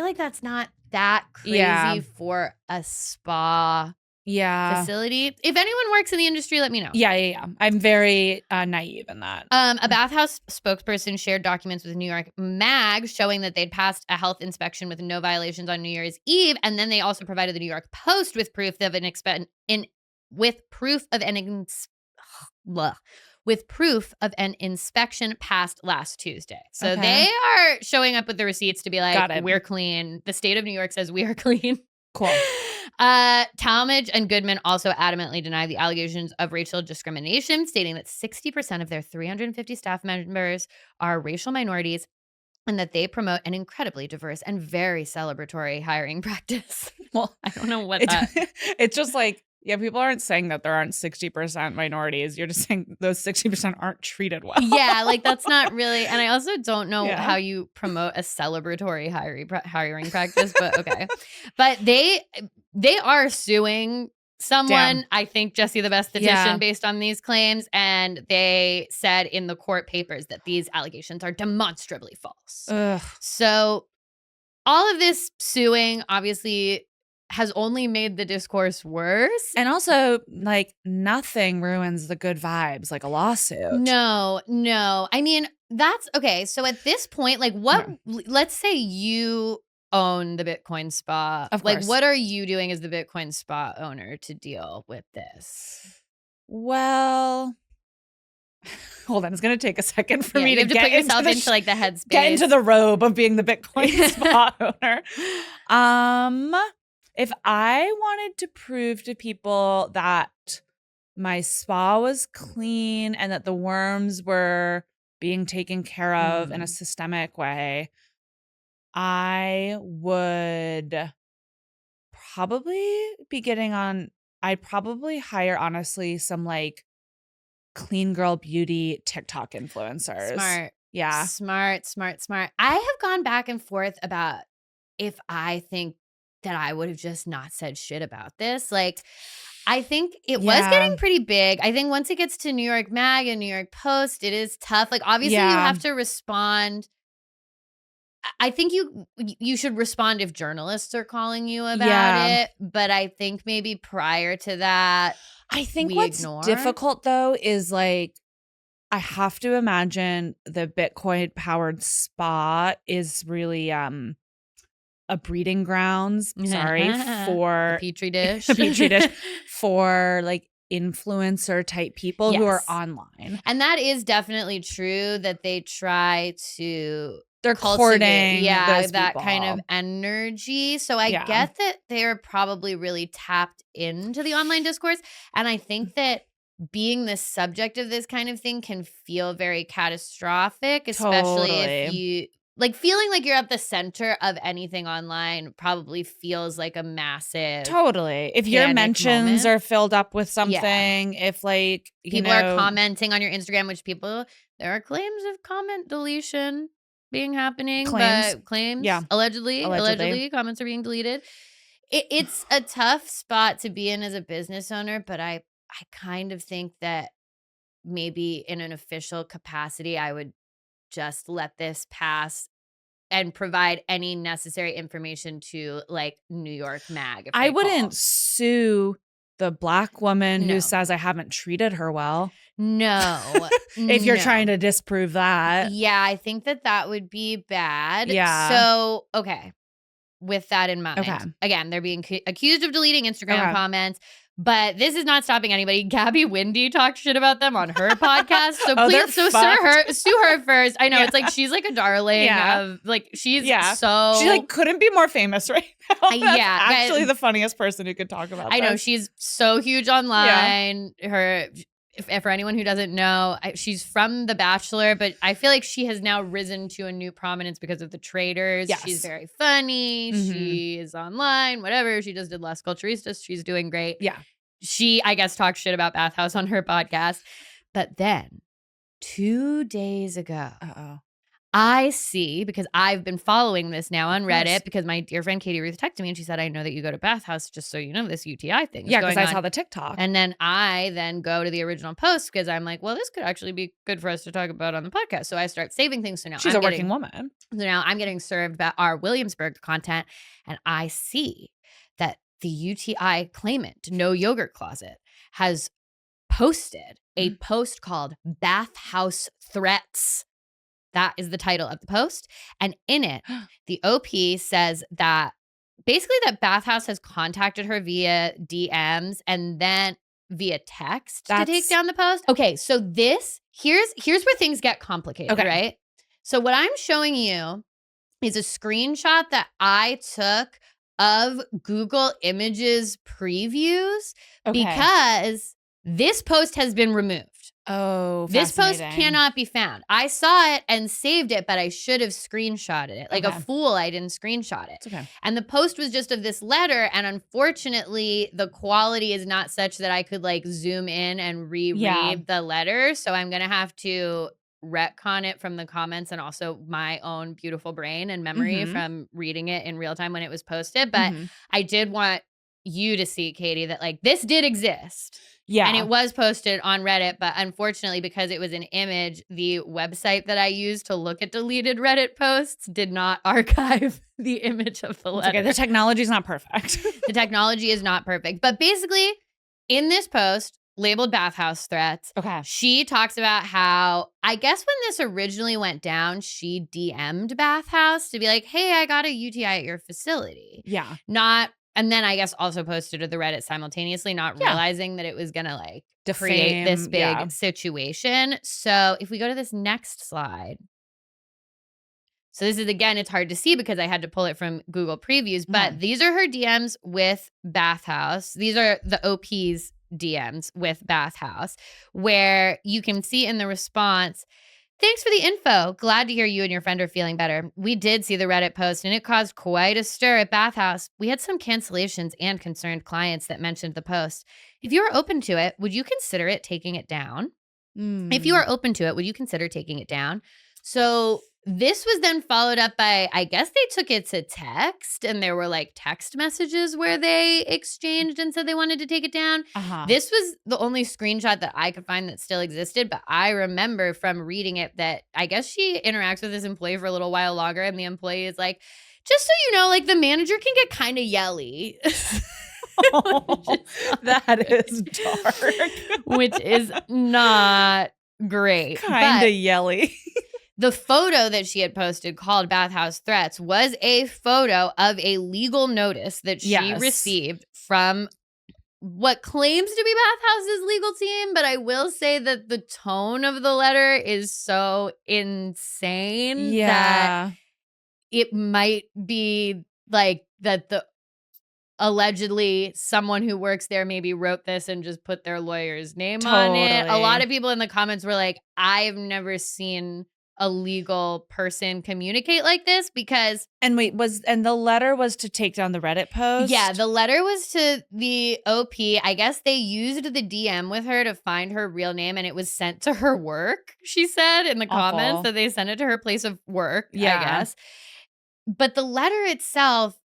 like that's not that crazy for a spa. Facility. If anyone works in the industry, let me know. Yeah. I'm very naive in that. A Bathhouse spokesperson shared documents with New York Mag showing that they'd passed a health inspection with no violations on New Year's Eve, and then they also provided the New York Post with proof of an inspection passed last Tuesday. So they are showing up with the receipts to be like, we're clean. The state of New York says we are clean. Cool. Talmadge and Goodman also adamantly deny the allegations of racial discrimination, stating that 60% of their 350 staff members are racial minorities and that they promote an incredibly diverse and very celebratory hiring practice. Well, I don't know what it's just like, people aren't saying that there aren't 60% minorities. You're just saying those 60% aren't treated well. Yeah, like that's not really. And I also don't know how you promote a celebratory hiring practice, but okay. But they are suing someone, I think Jessie the Besthetician, based on these claims. And they said in the court papers that these allegations are demonstrably false. Ugh. So all of this suing obviously has only made the discourse worse. And also, like, nothing ruins the good vibes like a lawsuit. No. I mean, that's okay. So at this point, like let's say you own the Bitcoin spa. Of course. Like, what are you doing as the Bitcoin spa owner to deal with this? Well, hold on. It's going to take a second for me to put yourself into like the headspace. Get into the robe of being the Bitcoin spa owner. If I wanted to prove to people that my spa was clean and that the worms were being taken care of in a systemic way, I would probably be getting on I'd probably hire, honestly, some like clean girl beauty TikTok influencers. Smart. Yeah. Smart. I have gone back and forth about if I think that I would have just not said shit about this. Like, I think it was getting pretty big. I think once it gets to New York Mag and New York Post, it is tough. Like, obviously, you have to respond. I think you should respond if journalists are calling you about it. But I think maybe prior to that, I think what's difficult though is like, I have to imagine the Bitcoin powered spa is really a breeding grounds. Sorry, for a petri dish. For like influencer type people who are online. And that is definitely true that they try to they're courting those that people. kind of energy. So I get that they're probably really tapped into the online discourse. And I think that being the subject of this kind of thing can feel very catastrophic, especially if you like feeling like you're at the center of anything online probably feels like a massive if your mentions are filled up with something, if like people are commenting on your Instagram, which there are claims of comment deletion being happening, allegedly comments are being deleted. It's a tough spot to be in as a business owner, but I kind of think that maybe in an official capacity, I would just let this pass and provide any necessary information to like New York Mag. I wouldn't sue the Black woman who says I haven't treated her well. No. If you're trying to disprove that. Yeah, I think that would be bad. Yeah. So, okay. With that in mind. Again, they're being accused of deleting Instagram comments. But this is not stopping anybody. Gabby Windey talked shit about them on her podcast. So please, sue her first. I know it's like she's like a darling of like she's so she like couldn't be more famous right now. That's actually guys, the funniest person who could talk about. I know she's so huge online. For anyone who doesn't know, she's from The Bachelor, but I feel like she has now risen to a new prominence because of The Traitors. Yes. She's very funny. Mm-hmm. She is online, whatever. She just did Las Culturistas. She's doing great. Yeah. She, I guess, talks shit about Bathhouse on her podcast. But then 2 days ago, I see, because I've been following this now on Reddit because my dear friend Kady Ruth texted me and she said, I know that you go to Bathhouse, just so you know, this UTI thing is going on. Yeah, because I saw the TikTok. And then I go to the original post because I'm like, well, this could actually be good for us to talk about on the podcast. So I start saving things. So now she's a working woman. So now I'm getting served about our Williamsburg content and I see that the UTI claimant, No Yogurt Closet, has posted a post called Bathhouse Threats. That is the title of the post. And in it, the OP says that basically that Bathhouse has contacted her via DMs and then via text to take down the post. Okay, so here's where things get complicated, right? So what I'm showing you is a screenshot that I took of Google Images previews because this post has been removed. Oh, this post cannot be found. I saw it and saved it, but I should have screenshotted it. Like a fool, I didn't screenshot it. It's okay. And the post was just of this letter, and unfortunately, the quality is not such that I could like zoom in and reread the letter. So I'm gonna have to retcon it from the comments and also my own beautiful brain and memory from reading it in real time when it was posted. But I did want you to see, Kady, that like this did exist. Yeah. And it was posted on Reddit, but unfortunately, because it was an image, the website that I used to look at deleted Reddit posts did not archive the image of the letter. Okay, the technology is not perfect. The technology is not perfect. But basically, in this post, labeled Bathhouse Threats, she talks about how, I guess when this originally went down, she DM'd Bathhouse to be like, hey, I got a UTI at your facility. Yeah. And then I guess also posted to the Reddit simultaneously, not realizing that it was going to like create this big situation. So if we go to this next slide. So this is, again, it's hard to see because I had to pull it from Google Previews, but these are her DMs with Bathhouse. These are the OP's DMs with Bathhouse, where you can see in the response, Thanks for the info. Glad to hear you and your friend are feeling better. We did see the Reddit post, and it caused quite a stir at Bathhouse. We had some cancellations and concerned clients that mentioned the post. If you are open to it, would you consider taking it down? If you are open to it, would you consider taking it down? So this was then followed up by, I guess they took it to text, and there were like text messages where they exchanged and said they wanted to take it down. This was the only screenshot that I could find that still existed, but I remember from reading it that I guess she interacts with this employee for a little while longer, and the employee is like, just so you know, like the manager can get kind of yelly. That is dark. Which is not great. Kind of yelly. The photo that she had posted called Bathhouse Threats was a photo of a legal notice that she received from what claims to be Bathhouse's legal team, but I will say that the tone of the letter is so insane that it might be like that the allegedly someone who works there maybe wrote this and just put their lawyer's name on it. A lot of people in the comments were like, I've never seen a legal person communicate like this because and the letter was to take down the Reddit post? Yeah, the letter was to the OP. I guess they used the DM with her to find her real name, and it was sent to her work, she said in the comments that they sent it to her place of work, I guess. But the letter itself,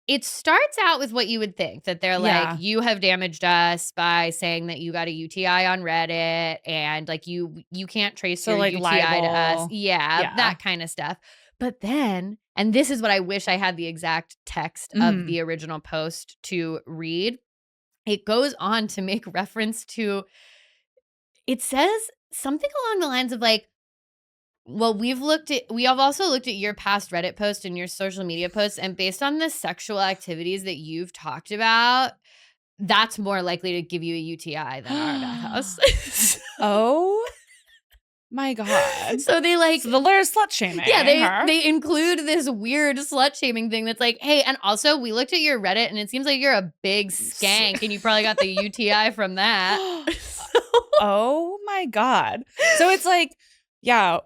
it starts out with what you would think, that they're like, you have damaged us by saying that you got a UTI on Reddit and like you can't trace your like UTI libel. to us. Yeah, that kind of stuff. But then, and this is what I wish I had the exact text of the original post to read. It goes on to make reference to, it says something along the lines of like, well, we have also looked at your past Reddit posts and your social media posts, and based on the sexual activities that you've talked about, that's more likely to give you a UTI than our bathhouse. Oh my God. So they like the lawyer's slut shaming. Yeah, they include this weird slut shaming thing that's like, hey, and also we looked at your Reddit and it seems like you're a big skank and you probably got the UTI from that. Oh my God. So it's like, yeah,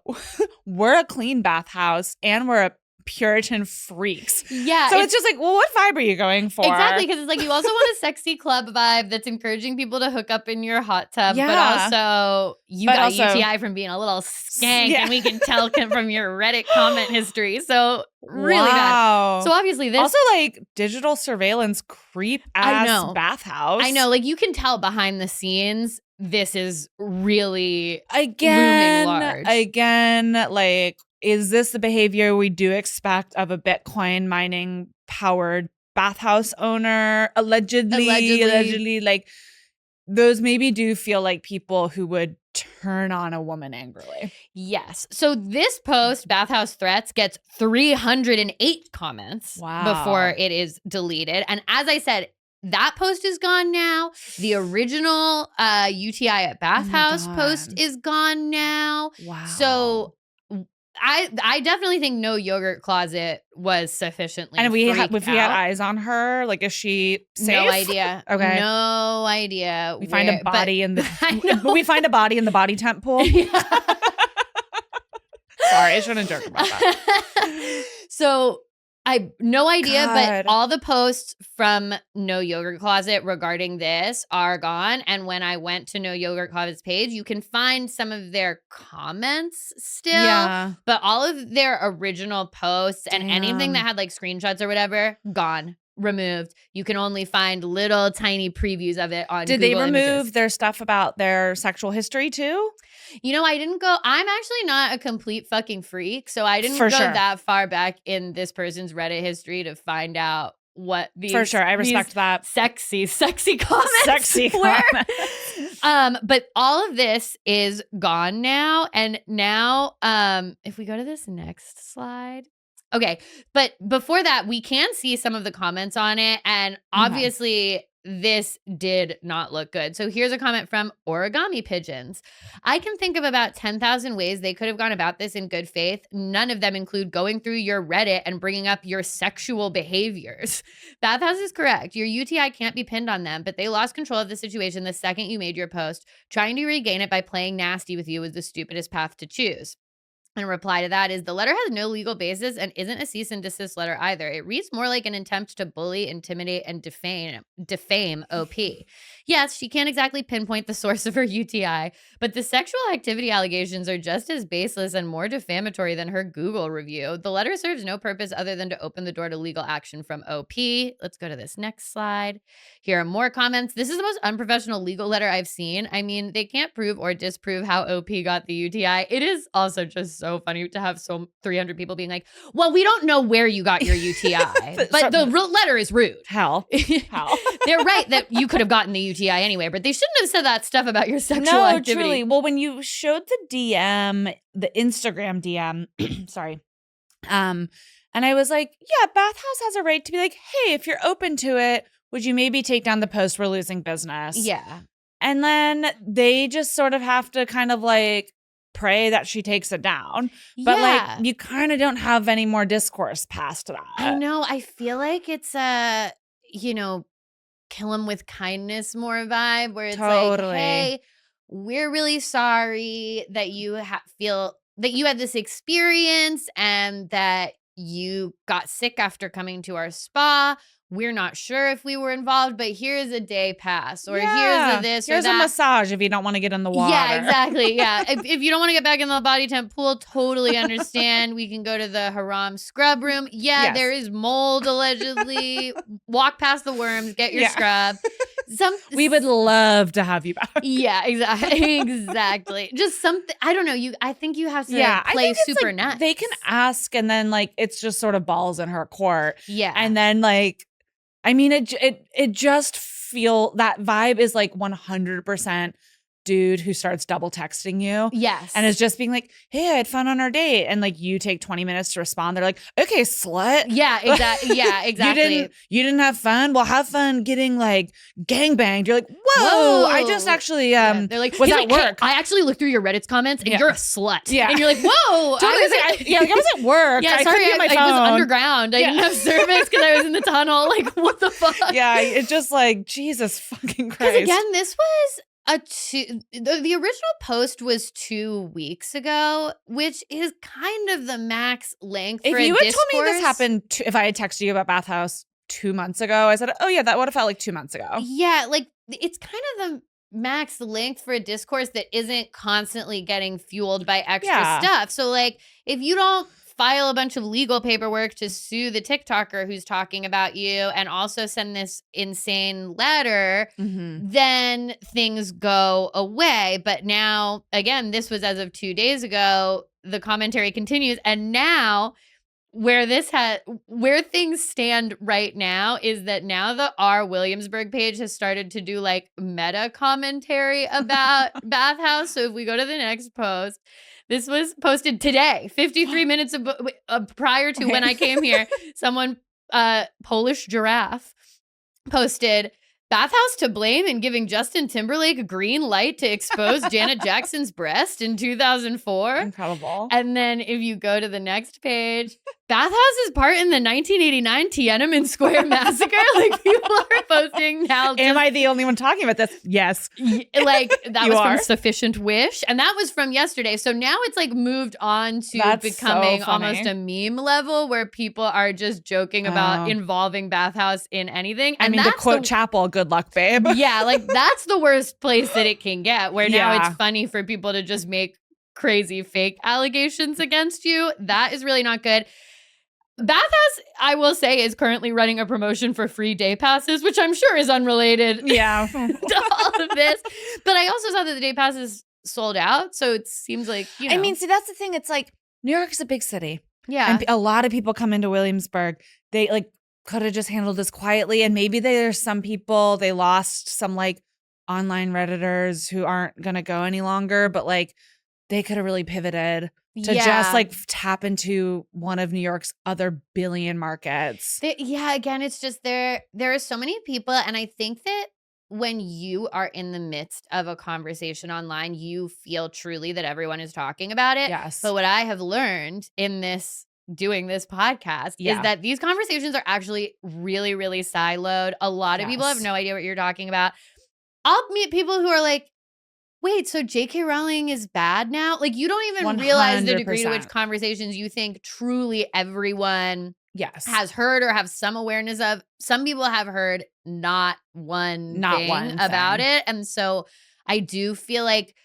we're a clean bathhouse and we're a Puritan freaks. Yeah. So it's just like, well, what vibe are you going for? Exactly, because it's like you also want a sexy club vibe that's encouraging people to hook up in your hot tub, but also you got UTI from being a little skank, and we can tell from your Reddit comment history. So really bad. So obviously this also like digital surveillance creep ass bathhouse. I know, like you can tell behind the scenes. This is really looming large. Again, like, is this the behavior we do expect of a Bitcoin mining powered bathhouse owner? Allegedly, like those maybe do feel like people who would turn on a woman angrily. Yes. So this post, Bathhouse Threats, gets 308 comments before it is deleted. And as I said, that post is gone now. The original UTI at Bathhouse post is gone now. Wow. So I definitely think no yogurt closet was sufficiently. And if we had eyes on her, like, is she safe? No idea. Okay. No idea. We find a body in the. We find a body in the body temp pool. Yeah. Sorry, I shouldn't joke about that. So. I no idea, but all the posts from No Yogurt Closet regarding this are gone. And when I went to No Yogurt Closet's page, you can find some of their comments still, but all of their original posts and anything that had like screenshots or whatever, gone, removed. You can only find little tiny previews of it on Did Google they remove Images. their stuff about their sexual history too? You know, I didn't go. I'm actually not a complete fucking freak, so I didn't go that far back in this person's Reddit history to find out what these. For sure, I respect that. Sexy comments. Sexy comments. But all of this is gone now, and now, if we go to this next slide. Okay, but before that, we can see some of the comments on it, and obviously this did not look good. So here's a comment from Origami Pigeons. I can think of about 10,000 ways they could have gone about this in good faith. None of them include going through your Reddit and bringing up your sexual behaviors. Bathhouse is correct. Your UTI can't be pinned on them, but they lost control of the situation the second you made your post. Trying to regain it by playing nasty with you was the stupidest path to choose. And reply to that is, the letter has no legal basis and isn't a cease and desist letter either. It reads more like an attempt to bully, intimidate, and defame OP. Yes, she can't exactly pinpoint the source of her UTI, but the sexual activity allegations are just as baseless and more defamatory than her Google review. The letter serves no purpose other than to open the door to legal action from OP. Let's go to this next slide. Here are more comments. This is the most unprofessional legal letter I've seen. I mean, they can't prove or disprove how OP got the UTI. It is also just so funny to have 300 people being like, well, we don't know where you got your UTI, but the letter is rude. How? They're right that you could have gotten the UTI anyway, but they shouldn't have said that stuff about your sexual activity. No, truly. Well, when you showed the DM, the Instagram DM, sorry, and I was like, yeah, Bathhouse has a right to be like, hey, if you're open to it, would you maybe take down the post? We're losing business. Yeah. And then they just sort of have to kind of like pray that she takes it down. But like, you kind of don't have any more discourse past that. I know. I feel like it's a, kill him with kindness more vibe where it's like, hey, we're really sorry that you feel that you had this experience and that you got sick after coming to our spa. We're not sure if we were involved, but here's a day pass, or here's a this, here's or that. A massage if you don't want to get in the water. Yeah, exactly. Yeah, if you don't want to get back in the body temp pool, totally understand. We can go to the haram scrub room. Yeah, yes. There is mold allegedly. Walk past the worms, get your scrub. We would love to have you back. Yeah, exactly. Just something. I don't know. I think you have to play super like, nuts. They can ask, and then like it's just sort of balls in her court. Yeah, and then like. I mean, it just that vibe is like 100% dude who starts double texting you. Yes. And is just being like, hey, I had fun on our date. And like you take 20 minutes to respond. They're like, okay, slut. Yeah, exactly. Yeah, exactly. You didn't have fun? Well, have fun getting like gangbanged. You're like, whoa. I just actually they're like, was that work? Hey, I actually looked through your Reddit's comments and you're a slut. Yeah. And you're like, whoa. Totally. I was at work. Yeah, sorry, I was underground. I didn't have service because I was in the tunnel. Like, what the fuck? Yeah, it's just like, Jesus fucking Christ. Because again, this was the original post was 2 weeks ago, which is kind of the max length for a discourse. If you had told me this happened, if I had texted you about Bathhouse 2 months ago, I said, oh yeah, that would have felt like 2 months ago. Yeah, like it's kind of the max length for a discourse that isn't constantly getting fueled by extra stuff. So like, if you don't file a bunch of legal paperwork to sue the TikToker who's talking about you and also send this insane letter, then things go away. But now, again, this was as of 2 days ago. The commentary continues. And now where things stand right now is that now the Williamsburg page has started to do like meta commentary about Bathhouse. So if we go to the next post, this was posted today, 53 minutes prior to when I came here. Someone, Polish Giraffe, posted, Bathhouse to blame in giving Justin Timberlake a green light to expose Janet Jackson's breast in 2004. Incredible. And then if you go to the next page, Bathhouse's part in the 1989 Tiananmen Square massacre. Like, people are posting now. Am I the only one talking about this? Yes. Like, that was from Sufficient Wish. And that was from yesterday. So now it's like moved on to becoming almost a meme level where people are just joking about involving Bathhouse in anything. And I mean, to quote Chapel, good luck, babe. Yeah, like that's the worst place that it can get, where now it's funny for people to just make crazy fake allegations against you. That is really not good. Bathhouse, I will say, is currently running a promotion for free day passes, which I'm sure is unrelated to all of this. But I also saw that the day passes sold out. So it seems like, I mean, see, that's the thing. It's like New York is a big city. Yeah. And a lot of people come into Williamsburg. They like could have just handled this quietly. And maybe there's some people, they lost some like online Redditors who aren't going to go any longer. But like they could have really pivoted to just like tap into one of New York's other billion markets. Again, it's just there are so many people. And I think that when you are in the midst of a conversation online, you feel truly that everyone is talking about it. Yes. But what I have learned in doing this podcast is that these conversations are actually really, really siloed. A lot of people have no idea what you're talking about. I'll meet people who are like, Wait, so J.K. Rowling is bad now? Like, you don't even realize the degree to 100%. which conversations you think truly everyone Yes. has heard or have some awareness of. Some people have heard not one thing about it. And so I do feel like,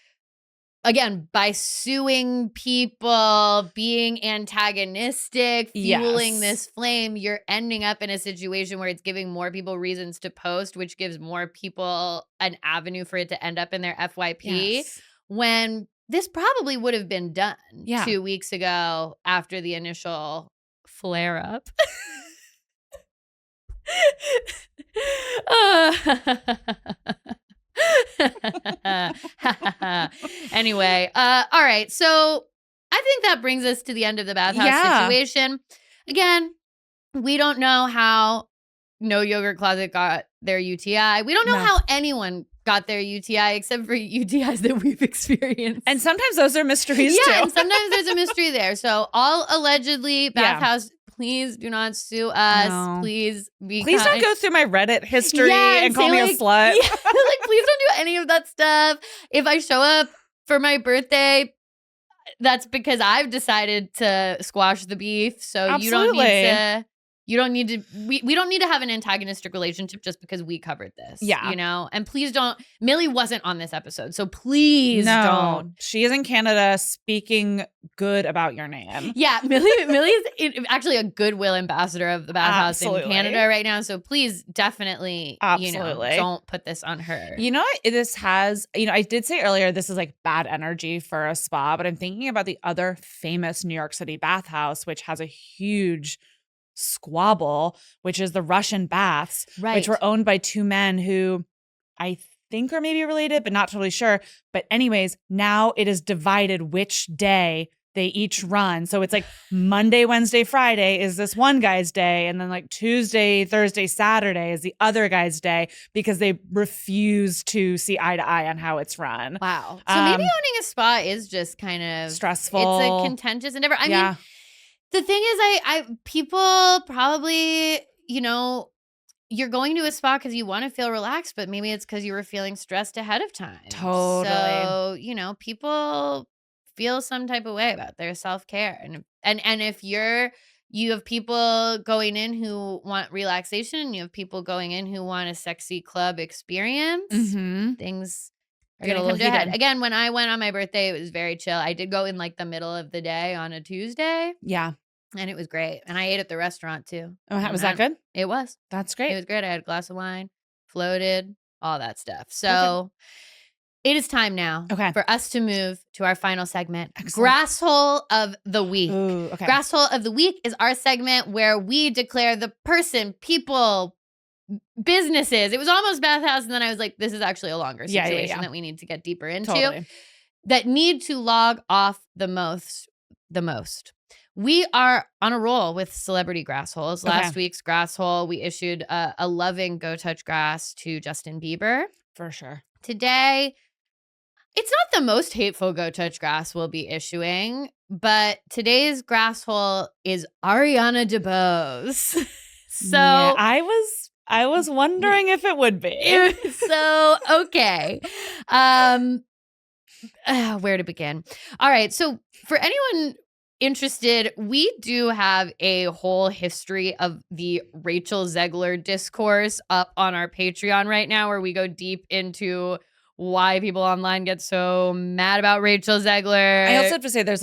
again, by suing people, being antagonistic, fueling this flame, you're ending up in a situation where it's giving more people reasons to post, which gives more people an avenue for it to end up in their FYP. When this probably would have been done 2 weeks ago after the initial flare up. Anyway, all right. So I think that brings us to the end of the Bathhouse situation. Again, we don't know how No Yogurt Closet got their UTI. We don't know how anyone got their UTI except for UTIs that we've experienced. And sometimes those are mysteries too. Yeah, and sometimes there's a mystery there. So all allegedly, Bathhouse, please do not sue us. No. Please don't go through my Reddit history and call me a slut. Yeah, like, please don't do any of that stuff. If I show up for my birthday, that's because I've decided to squash the beef. So you don't need to, we don't need to have an antagonistic relationship just because we covered this. Yeah. You know? And please don't, Millie wasn't on this episode. So please don't. She is in Canada speaking good about your name. Yeah. Millie's actually a goodwill ambassador of the Bathhouse in Canada right now. So please definitely, don't put this on her. You know what? This has, I did say earlier, this is like bad energy for a spa, but I'm thinking about the other famous New York City bathhouse, which has a huge squabble, which is the Russian baths, which were owned by two men who I think are maybe related, but not totally sure. But anyways, now it is divided which day they each run. So it's like Monday, Wednesday, Friday is this one guy's day. And then like Tuesday, Thursday, Saturday is the other guy's day because they refuse to see eye to eye on how it's run. Wow. So maybe owning a spa is just kind of stressful. It's a contentious endeavor. I mean, the thing is, people probably, you're going to a spa because you want to feel relaxed, but maybe it's because you were feeling stressed ahead of time. Totally. So, people feel some type of way about their self-care. And if you have people going in who want relaxation and you have people going in who want a sexy club experience, things are going to come to a head. Again, when I went on my birthday, it was very chill. I did go in like the middle of the day on a Tuesday. Yeah. And it was great. And I ate at the restaurant too. Oh, was that good? It was. That's great. It was great. I had a glass of wine, floated, all that stuff. So it is time now for us to move to our final segment, Grasshole of the Week. Ooh, okay. Grasshole of the Week is our segment where we declare the person, people, businesses. It was almost Bathhouse, and then I was like, this is actually a longer situation that we need to get deeper into, that need to log off the most. We are on a roll with celebrity grassholes. Last week's grasshole, we issued a loving Go Touch Grass to Justin Bieber. For sure. Today, it's not the most hateful Go Touch Grass we'll be issuing, but today's grasshole is Ariana DeBose. So I was wondering if it would be. So, okay. Where to begin? All right. So for anyone interested, we do have a whole history of the Rachel Zegler discourse up on our Patreon right now, where we go deep into why people online get so mad about Rachel Zegler. I also have to say there's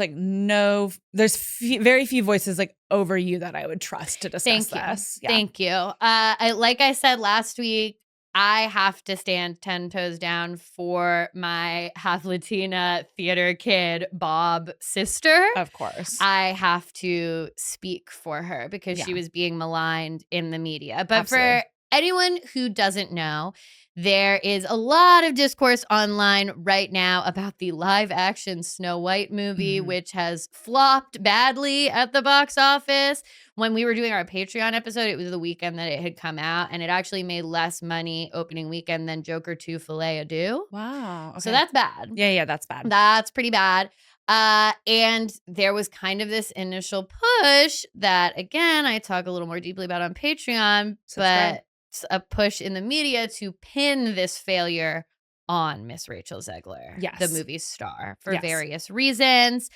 very few voices like over you that I would trust to discuss this. Yeah. Thank you. Like I said last week, I have to stand 10 toes down for my half Latina theater kid, Bob's sister. Of course. I have to speak for her because she was being maligned in the media. But for anyone who doesn't know, there is a lot of discourse online right now about the live action Snow White movie, which has flopped badly at the box office. When we were doing our Patreon episode, it was the weekend that it had come out, and it actually made less money opening weekend than Joker 2 Filet Adieu. Wow. Okay. So that's bad. Yeah, that's bad. That's pretty bad. And there was kind of this initial push that, again, I talk a little more deeply about on Patreon, but a push in the media to pin this failure on Miss Rachel Zegler, Yes. the movie star, for Yes. various reasons.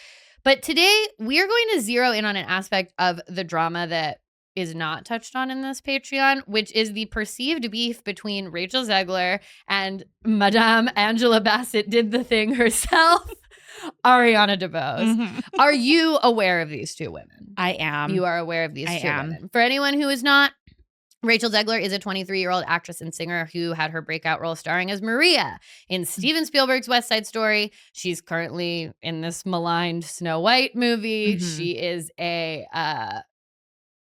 But today we are going to zero in on an aspect of the drama that is not touched on in this Patreon, which is the perceived beef between Rachel Zegler and Madame Angela Bassett did the thing herself, Ariana DeBose. Mhm. Are you aware of these two women? I am. You are aware of these I two am. women. For anyone who is not, Rachel Zegler is a 23-year-old actress and singer who had her breakout role starring as Maria in Steven Spielberg's West Side Story. She's currently in this maligned Snow White movie. Mhm. She is a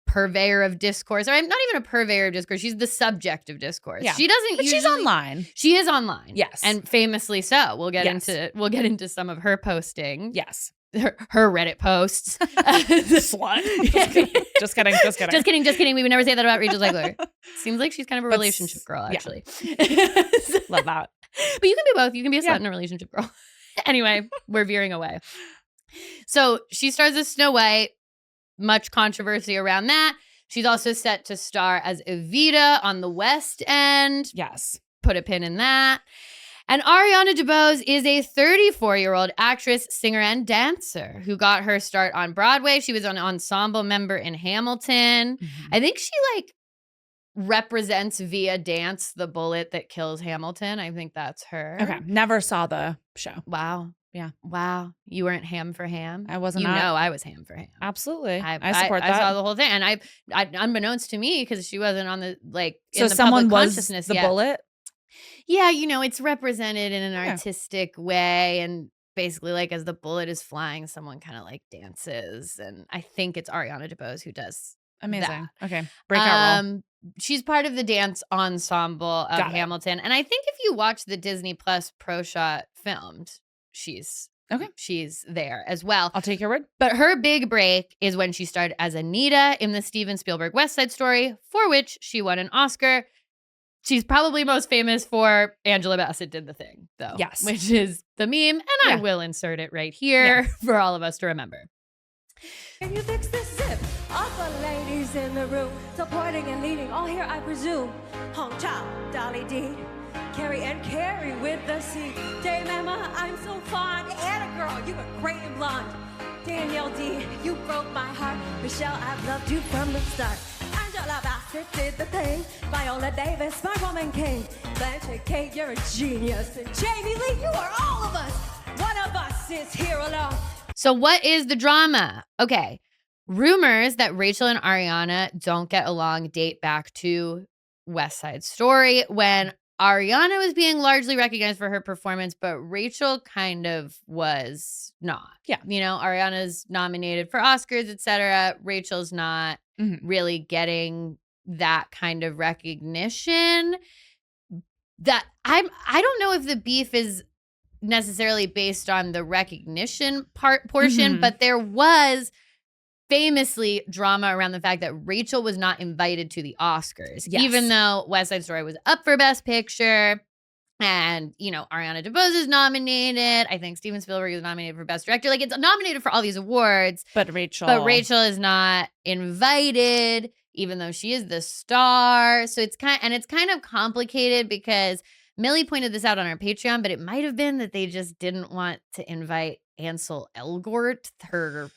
purveyor of discourse, or I'm not even a purveyor of discourse. She's the subject of discourse. Yeah. She doesn't. But usually, she's online. She is online. Yes. And famously so. We'll get Yes. into some of her posting. Yes. Her Reddit posts. Slut. Just kidding. Just kidding. We would never say that about Rachel Zegler. Seems like she's kind of a relationship girl, actually. Love that. But you can be both. You can be a slut and a relationship girl. Anyway, we're veering away. So she stars as Snow White. Much controversy around that. She's also set to star as Evita on the West End. Yes. Put a pin in that. And Ariana DeBose is a 34-year-old actress, singer, and dancer who got her start on Broadway. She was an ensemble member in Hamilton. Mm-hmm. I think she represents via dance the bullet that kills Hamilton. I think that's her. Okay. Never saw the show. Wow. Yeah. Wow. You weren't ham for ham? I wasn't. You know I was ham for ham. Absolutely. I support that. I saw the whole thing. And I unbeknownst to me, because she wasn't on the, so in the someone public was consciousness the yet. bullet? Yeah, it's represented in an artistic way, and basically, as the bullet is flying, someone kind of dances, and I think it's Ariana DeBose who does. Amazing. That. Okay, breakout role. She's part of the dance ensemble of Hamilton, and I think if you watch the Disney Plus Pro Shot filmed, she's there as well. I'll take your word. But her big break is when she starred as Anita in the Steven Spielberg West Side Story, for which she won an Oscar. She's probably most famous for Angela Bassett did the thing, though. Yes. Which is the meme, and I will insert it right here for all of us to remember. Can you fix this zip? All the ladies in the room, supporting and leading, all here I presume. Hong Chow, Dolly D, Carrie and Carrie with the C. Dame Emma, I'm so fond. Anna girl, you were great and blonde. Danielle D, you broke my heart. Michelle, I've loved you from the start. Angela Bassett did the thing. Viola Davis, my woman king. Blanche Kate, you're a genius. And Jamie Lee, you are all of us. One of us is here alone. So what is the drama? Okay. Rumors that Rachel and Ariana don't get along date back to West Side Story, when Ariana was being largely recognized for her performance, but Rachel kind of was not. Yeah. Ariana's nominated for Oscars, etc. Rachel's not really getting that kind of recognition. That I don't know if the beef is necessarily based on the recognition portion, but there was famously drama around the fact that Rachel was not invited to the Oscars, even though West Side Story was up for Best Picture. And, Ariana DeBose is nominated. I think Steven Spielberg is nominated for Best Director. It's nominated for all these awards. But Rachel is not invited, even though she is the star. So it's kind of complicated, because Millie pointed this out on our Patreon, but it might have been that they just didn't want to invite Ansel Elgort, her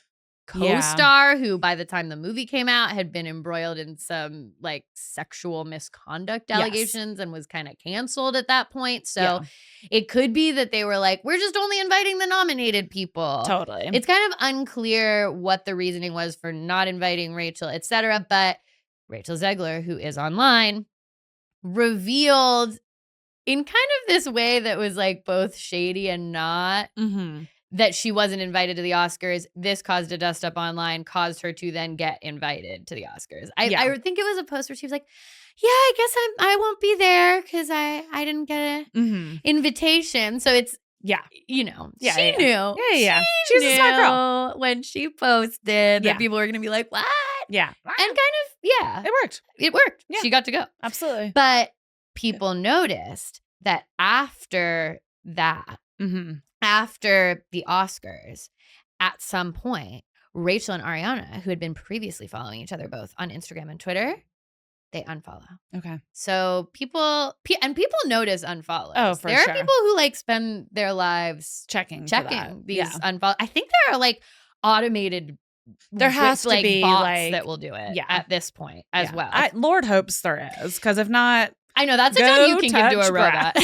co-star, who by the time the movie came out had been embroiled in some sexual misconduct allegations and was kind of canceled at that point. So it could be that they were like, we're just only inviting the nominated people. Totally. It's kind of unclear what the reasoning was for not inviting Rachel, etc. But Rachel Zegler, who is online, revealed in kind of this way that was both shady and not, that she wasn't invited to the Oscars. This caused a dust up online, caused her to then get invited to the Oscars. I think it was a post where she was like, yeah, I guess I won't be there because I didn't get an invitation. So it's, she knew. Yeah. She's a smart girl. When she posted that people were going to be like, what? Yeah. And kind of, It worked. Yeah. She got to go. Absolutely. But people noticed that after that, after the Oscars, at some point, Rachel and Ariana, who had been previously following each other both on Instagram and Twitter, they unfollow. Okay. So people notice unfollows. Oh, for there sure. are people who like spend their lives checking these unfollow. I think there are like automated. There has to be bots like that will do it at this point as well. Lord hopes there is, because if not, I know that's a job you can give to a robot.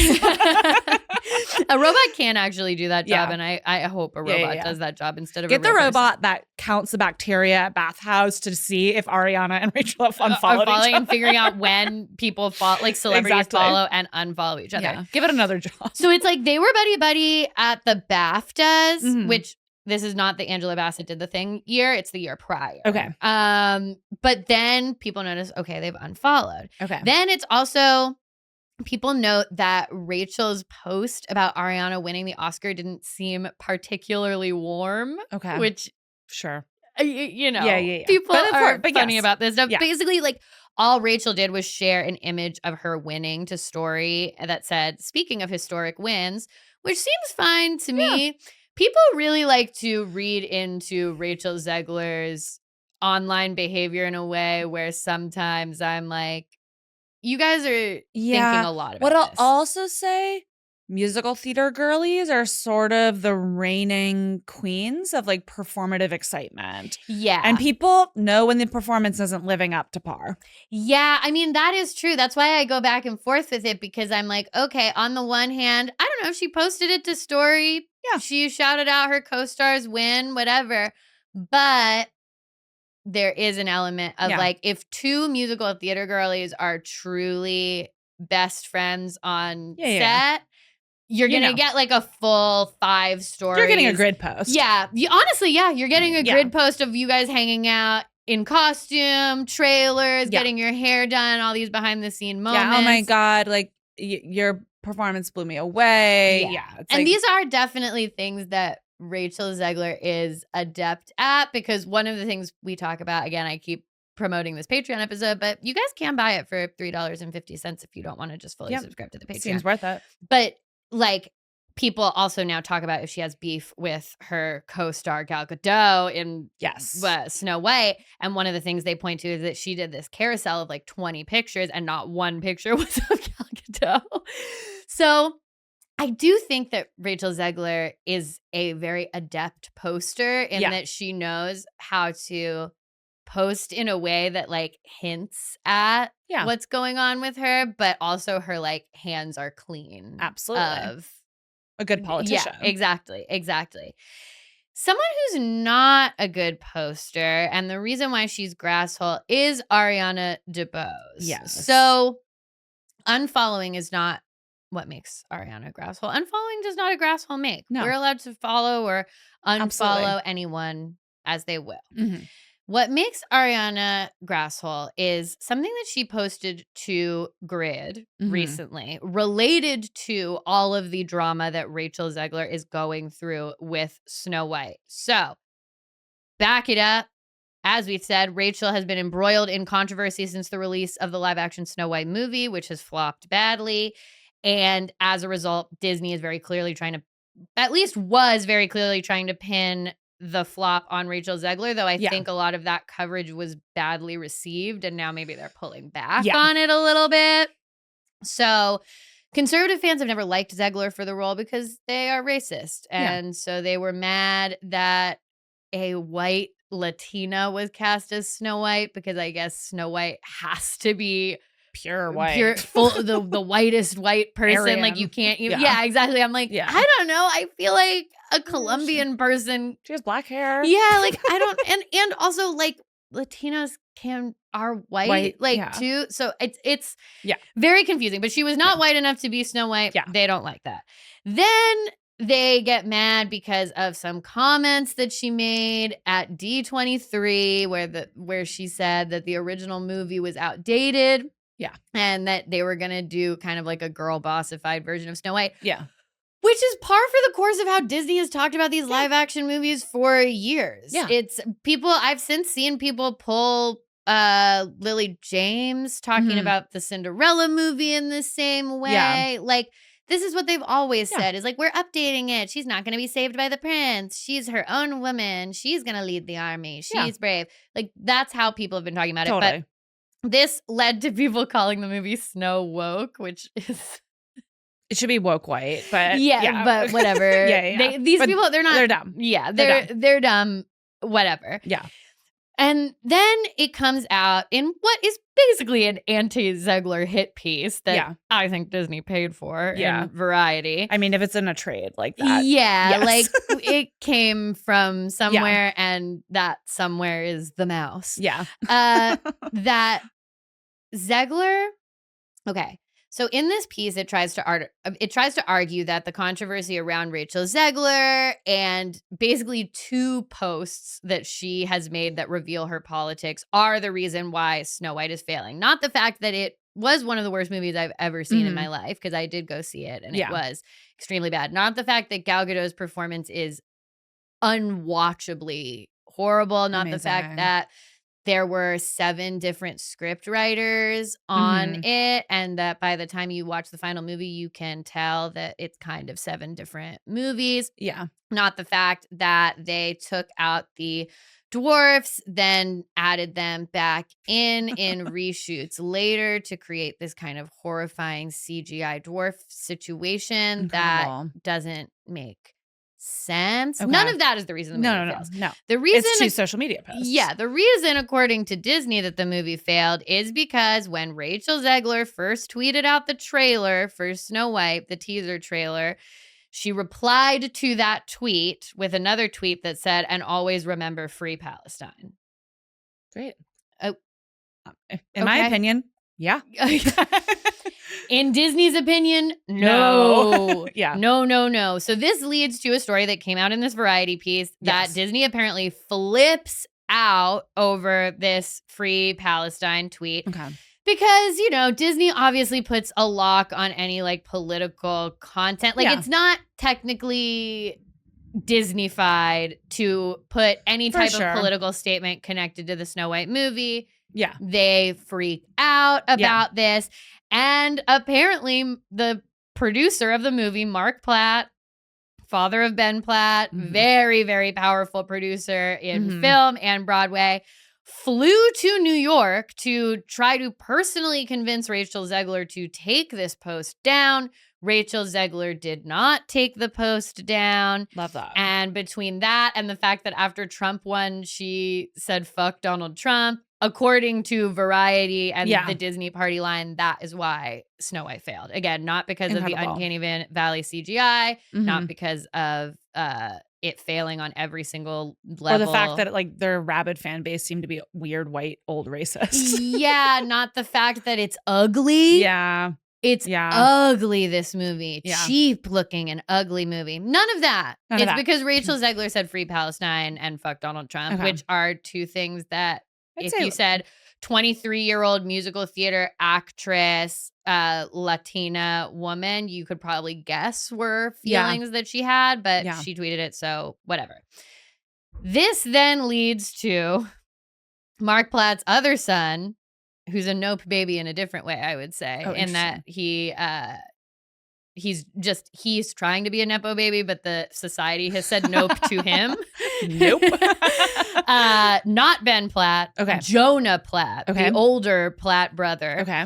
A robot can actually do that job, and I hope a robot does that job instead of get a real the robot person. that counts the bacteria at Bathhouse to see if Ariana and Rachel have unfollowed are following each other. and figuring out when people like celebrities follow and unfollow each other. Yeah. Give it another job. So it's like they were buddy at the BAFTAs, which this is not the Angela Bassett did the thing year. It's the year prior. Okay. But then people notice, okay, they've unfollowed. Okay. Then it's also people note that Rachel's post about Ariana winning the Oscar didn't seem particularly warm. Okay. Which, sure. You know, Yeah. people are funny yes. about this stuff. Yeah. Basically, like, all Rachel did was share an image of her winning to story that said, speaking of historic wins, which seems fine to me. People really like to read into Rachel Zegler's online behavior in a way where sometimes I'm like, you guys are thinking a lot about What this. I'll also say, musical theater girlies are sort of the reigning queens of like performative excitement. Yeah. And people know when the performance isn't living up to par. Yeah, I mean, that is true. That's why I go back and forth with it, because I'm like, okay, on the one hand, I don't know, she posted it to story. Yeah. She shouted out her co-stars win, whatever. But there is an element of like, if two musical theater girlies are truly best friends on set, you're going to get like a full 5 stories. You're getting a grid post. Yeah. Honestly, you're getting a grid post of you guys hanging out in costume, trailers, getting your hair done, all these behind the scene moments. Yeah. Oh my God. Like your performance blew me away. Yeah. And these are definitely things that Rachel Zegler is adept at, because one of the things we talk about, again, I keep promoting this Patreon episode, but you guys can buy it for $3.50 if you don't want to just fully subscribe to the Patreon. Seems worth it. But like, people also now talk about if she has beef with her co-star Gal Gadot in Snow White. And one of the things they point to is that she did this carousel of like 20 pictures and not one picture was of Gal Gadot. So I do think that Rachel Zegler is a very adept poster in that she knows how to post in a way that like hints at what's going on with her, but also her like hands are clean. Absolutely. Of a good politician. Yeah, exactly. Someone who's not a good poster, and the reason why she's grasshole, is Ariana DeBose. Yes. So unfollowing is not what makes Ariana a grasshole. Unfollowing does not a grasshole make. No. We're allowed to follow or unfollow Absolutely. anyone as they will. Mm-hmm. What makes Ariana grasshole is something that she posted to Grid recently, related to all of the drama that Rachel Zegler is going through with Snow White. So, back it up. As we've said, Rachel has been embroiled in controversy since the release of the live-action Snow White movie, which has flopped badly. And as a result, Disney is very clearly trying to, at least was very clearly trying to pin the flop on Rachel Zegler, though I think a lot of that coverage was badly received, and now maybe they're pulling back on it a little bit. So conservative fans have never liked Zegler for the role because they are racist. And so they were mad that a white Latina was cast as Snow White, because I guess Snow White has to be pure white, the whitest white person. Aryan. Like you can't, exactly. I'm like, I don't know. I feel like a Colombian person. She has black hair. Yeah, like I don't, and also like Latinos are white, too. So it's very confusing. But she was not white enough to be Snow White. Yeah, they don't like that. Then they get mad because of some comments that she made at D23, where she said that the original movie was outdated. Yeah. And that they were going to do kind of like a girl bossified version of Snow White. Yeah. Which is par for the course of how Disney has talked about these live action movies for years. Yeah. It's people, I've since seen people pull Lily James talking about the Cinderella movie in the same way. Yeah. Like, this is what they've always said, is like, we're updating it. She's not going to be saved by the prince. She's her own woman. She's going to lead the army. She's brave. Like, that's how people have been talking about it. But This led to people calling the movie Snow Woke, which is... It should be woke white, but but whatever. These but people, they're dumb. Yeah, They're they're dumb. Whatever. Yeah. And then it comes out in what is basically an anti-Zegler hit piece that I think Disney paid for in Variety. I mean, if it's in a trade like that. Yeah, like it came from somewhere and that somewhere is the mouse. Yeah. That Zegler, okay. So in this piece, it tries to argue that the controversy around Rachel Zegler and basically 2 posts that she has made that reveal her politics are the reason why Snow White is failing. Not the fact that it was one of the worst movies I've ever seen in my life, because I did go see it and it was extremely bad. Not the fact that Gal Gadot's performance is unwatchably horrible. Not the fact that there were 7 different script writers on it, and that by the time you watch the final movie, you can tell that it's kind of 7 different movies. Yeah. Not the fact that they took out the dwarfs, then added them back in reshoots later to create this kind of horrifying CGI dwarf situation that doesn't make sense. Okay. None of that is the reason the movie fails. No. The reason it's 2 social media posts. Yeah, the reason, according to Disney, that the movie failed is because when Rachel Zegler first tweeted out the trailer for Snow White, the teaser trailer, she replied to that tweet with another tweet that said, "And always remember Free Palestine." Great. Oh, in my opinion, yeah. In Disney's opinion, no. Yeah. No. So this leads to a story that came out in this Variety piece that Disney apparently flips out over this Free Palestine tweet. Okay. Because, Disney obviously puts a lock on any like political content. Like it's not technically Disney-fied to put any type of political statement connected to the Snow White movie. Yeah. They freak out about this. And apparently the producer of the movie, Mark Platt, father of Ben Platt, very, very powerful producer in film and Broadway, flew to New York to try to personally convince Rachel Zegler to take this post down. Rachel Zegler did not take the post down. Love that. And between that and the fact that after Trump won, she said, "Fuck Donald Trump," according to Variety and the Disney party line, that is why Snow White failed. Again, not because of the Uncanny Valley CGI, not because of it failing on every single level. Or the fact that like their rabid fan base seemed to be weird, white, old racist. Yeah, not the fact that it's ugly. Yeah. It's ugly, this movie. Cheap looking and ugly movie. None of that. It's because Rachel Zegler said Free Palestine and fuck Donald Trump, which are 2 things that if you said 23-year-old musical theater actress, Latina woman, you could probably guess were feelings that she had, but she tweeted it, so whatever. This then leads to Mark Platt's other son, who's a Nope baby in a different way, I would say, in that he's trying to be a Nepo baby, but the society has said nope to him. Nope. Not Ben Platt. Okay. Jonah Platt, the older Platt brother. Okay.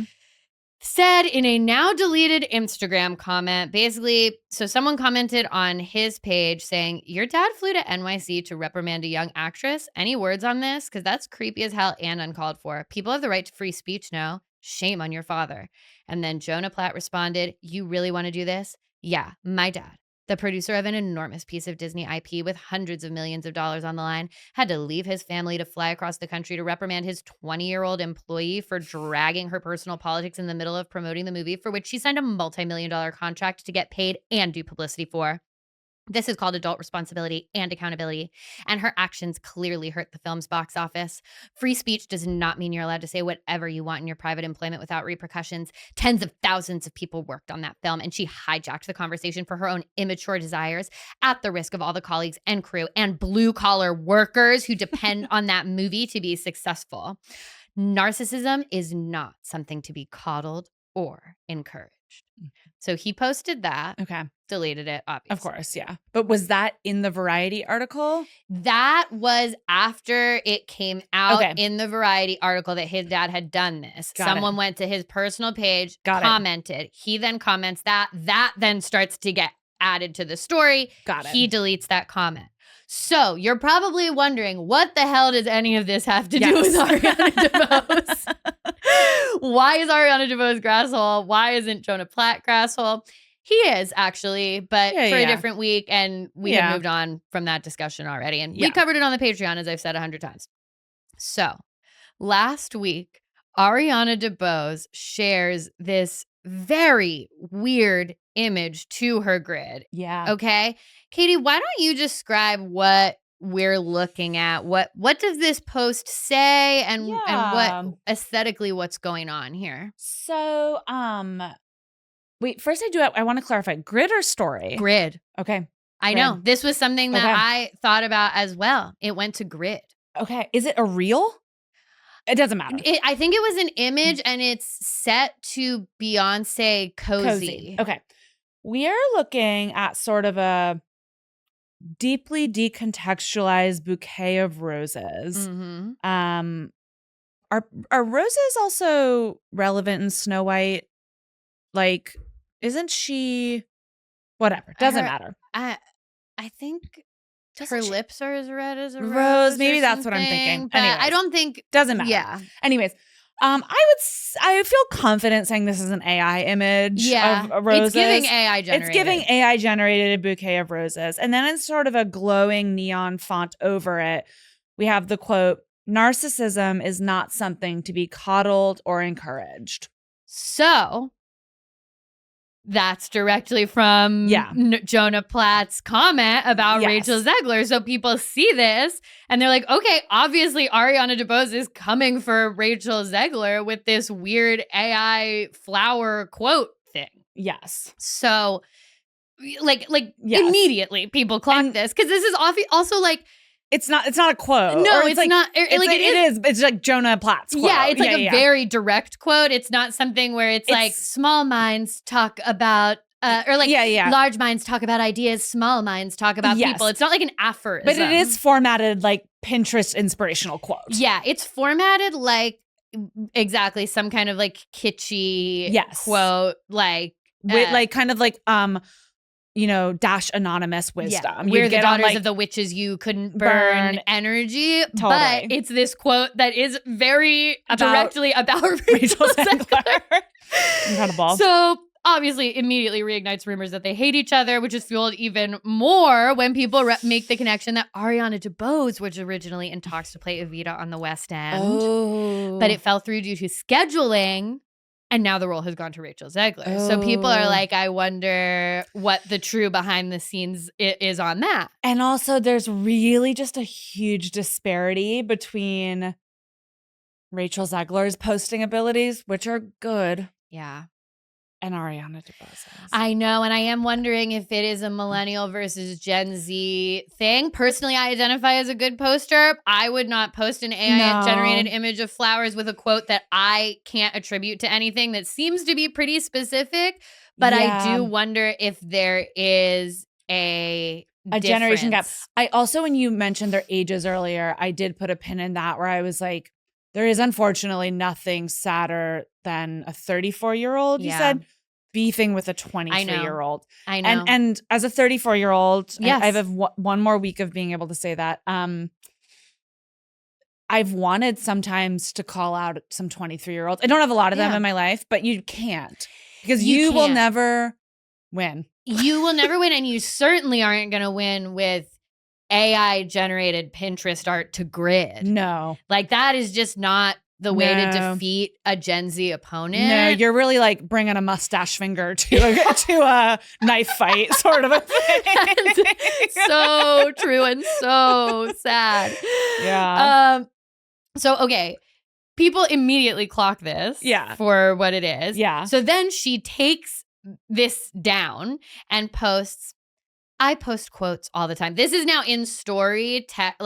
Said in a now deleted Instagram comment, basically, so someone commented on his page saying, "Your dad flew to NYC to reprimand a young actress. Any words on this? Because that's creepy as hell and uncalled for. People have the right to free speech now. Shame on your father." And then Jonah Platt responded, "You really want to do this? Yeah, my dad, the producer of an enormous piece of Disney IP with hundreds of millions of dollars on the line, had to leave his family to fly across the country to reprimand his 20-year-old employee for dragging her personal politics in the middle of promoting the movie for which she signed a multi-million-dollar contract to get paid and do publicity for. This is called adult responsibility and accountability, and her actions clearly hurt the film's box office. Free speech does not mean you're allowed to say whatever you want in your private employment without repercussions. Tens of thousands of people worked on that film, and she hijacked the conversation for her own immature desires at the risk of all the colleagues and crew and blue-collar workers who depend on that movie to be successful. Narcissism is not something to be coddled or encouraged. So he posted that. Okay. Deleted it, obviously. Of course, yeah. But was that in the Variety article? That was after it came out in the Variety article that his dad had done this. Someone went to his personal page, commented. He then comments that. That then starts to get added to the story. He deletes that comment. So you're probably wondering, what the hell does any of this have to do with Ariana DeBose? Why is Ariana DeBose grasshole? Why isn't Jonah Platt grasshole? He is, actually, but for a different week, and we had moved on from that discussion already. And we covered it on the Patreon, as I've said 100 times. So last week, Ariana DeBose shares this very weird image to her grid. Yeah. Okay? Kady, why don't you describe what we're looking at? What does this post say, and what aesthetically what's going on here? So, wait, first I want to clarify, grid or story? Grid. Okay. I know. This was something that I thought about as well. It went to grid. Okay. Is it a reel? It doesn't matter. I think it was an image, and it's set to Beyonce Cozy. Okay. We are looking at sort of a deeply decontextualized bouquet of roses. Mm-hmm. Are roses also relevant in Snow White? Like, isn't she? Whatever, doesn't matter. I think her lips are as red as a rose. Maybe that's what I'm thinking. But I don't think doesn't matter. Yeah. Anyways, I feel confident saying this is an AI image of roses. It's giving AI generated. It's giving AI generated bouquet of roses. And then in sort of a glowing neon font over it, we have the quote, "Narcissism is not something to be coddled or encouraged." So that's directly from Jonah Platt's comment about Rachel Zegler. So people see this and they're like, okay, obviously Ariana DeBose is coming for Rachel Zegler with this weird AI flower quote thing. Yes. So immediately people clock this, because this is also like, it's not a quote. No, it's not. It is. It's like Jonah Platt's quote. Yeah, it's like a very direct quote. It's not something where it's like small minds talk about, large minds talk about ideas, small minds talk about people. It's not like an aphorism. But it is formatted like Pinterest inspirational quote. Yeah, it's formatted like exactly some kind of like kitschy quote, like with like kind of like dash anonymous wisdom. We're the daughters of the witches you couldn't burn energy. Totally. But it's this quote that is very directly about Rachel Zegler. Incredible. So obviously immediately reignites rumors that they hate each other, which is fueled even more when people make the connection that Ariana DeBose was originally in talks to play Evita on the West End. But it fell through due to scheduling. And now the role has gone to Rachel Zegler. So people are like, I wonder what the true behind the scenes is on that. And also there's really just a huge disparity between Rachel Zegler's posting abilities, which are good. Yeah. And Ariana DeBose's. I know. And I am wondering if it is a millennial versus Gen Z thing. Personally, I identify as a good poster. I would not post an AI-generated image of flowers with a quote that I can't attribute to anything that seems to be pretty specific. But I do wonder if there is a generation gap. I also, when you mentioned their ages earlier, I did put a pin in that where I was like, there is unfortunately nothing sadder than a 34-year-old, you said, beefing with a 23-year-old. I know. And as a 34-year-old, I have one more week of being able to say that. I've wanted sometimes to call out some 23-year-olds. I don't have a lot of them in my life, but you can't, because you will never win. You will never win, and you certainly aren't going to win with AI-generated Pinterest art to grid. No. Like, that is just not the way to defeat a Gen Z opponent. No, you're really like bringing a mustache finger to a knife fight sort of a thing. So true and so sad. Yeah. So, okay. People immediately clock this for what it is. Yeah. So then she takes this down and posts, I post quotes all the time. This is now in story, text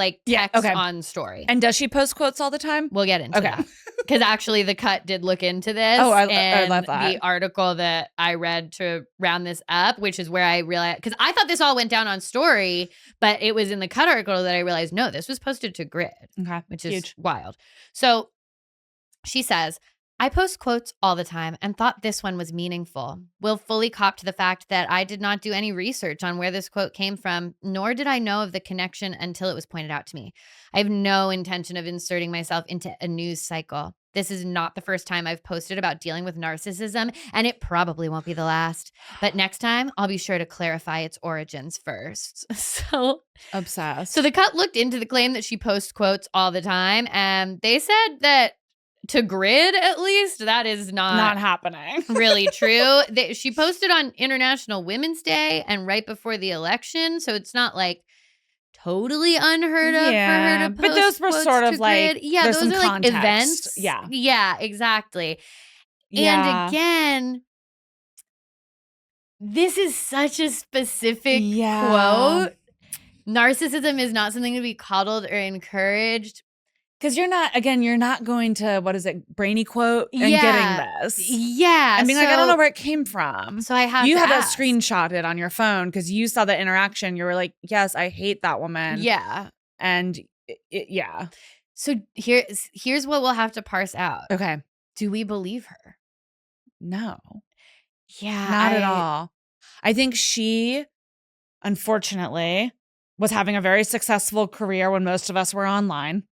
on story. And does she post quotes all the time? We'll get into that. because actually the Cut did look into this. Oh, I and love that. The article that I read to round this up, which is where I realized, because I thought this all went down on Story, but it was in the Cut article that I realized, no, this was posted to Grid, which is huge. wild. So she says, I post quotes all the time and thought this one was meaningful. Will fully cop to the fact that I did not do any research on where this quote came from, nor did I know of the connection until it was pointed out to me. I have no intention of inserting myself into a news cycle. This is not the first time I've posted about dealing with narcissism, and it probably won't be the last. But next time, I'll be sure to clarify its origins first. So obsessed. So the Cut looked into the claim that she posts quotes all the time, and they said that to Grid, at least, that is not happening. really true. She posted on International Women's Day and right before the election, so it's not like totally unheard of for her to post. But those were sort of like, yeah, those are like context. Events. Yeah, exactly. Yeah. And again, this is such a specific quote. Narcissism is not something to be coddled or encouraged. Because you're not going to, what is it, brainy quote and getting this. Yeah. I mean, I don't know where it came from. So I have You to have ask. that screenshotted on your phone because you saw the interaction. You were like, yes, I hate that woman. Yeah. And yeah. So here's what we'll have to parse out. Okay. Do we believe her? No. Yeah. Not at all. I think she, unfortunately, was having a very successful career when most of us were online.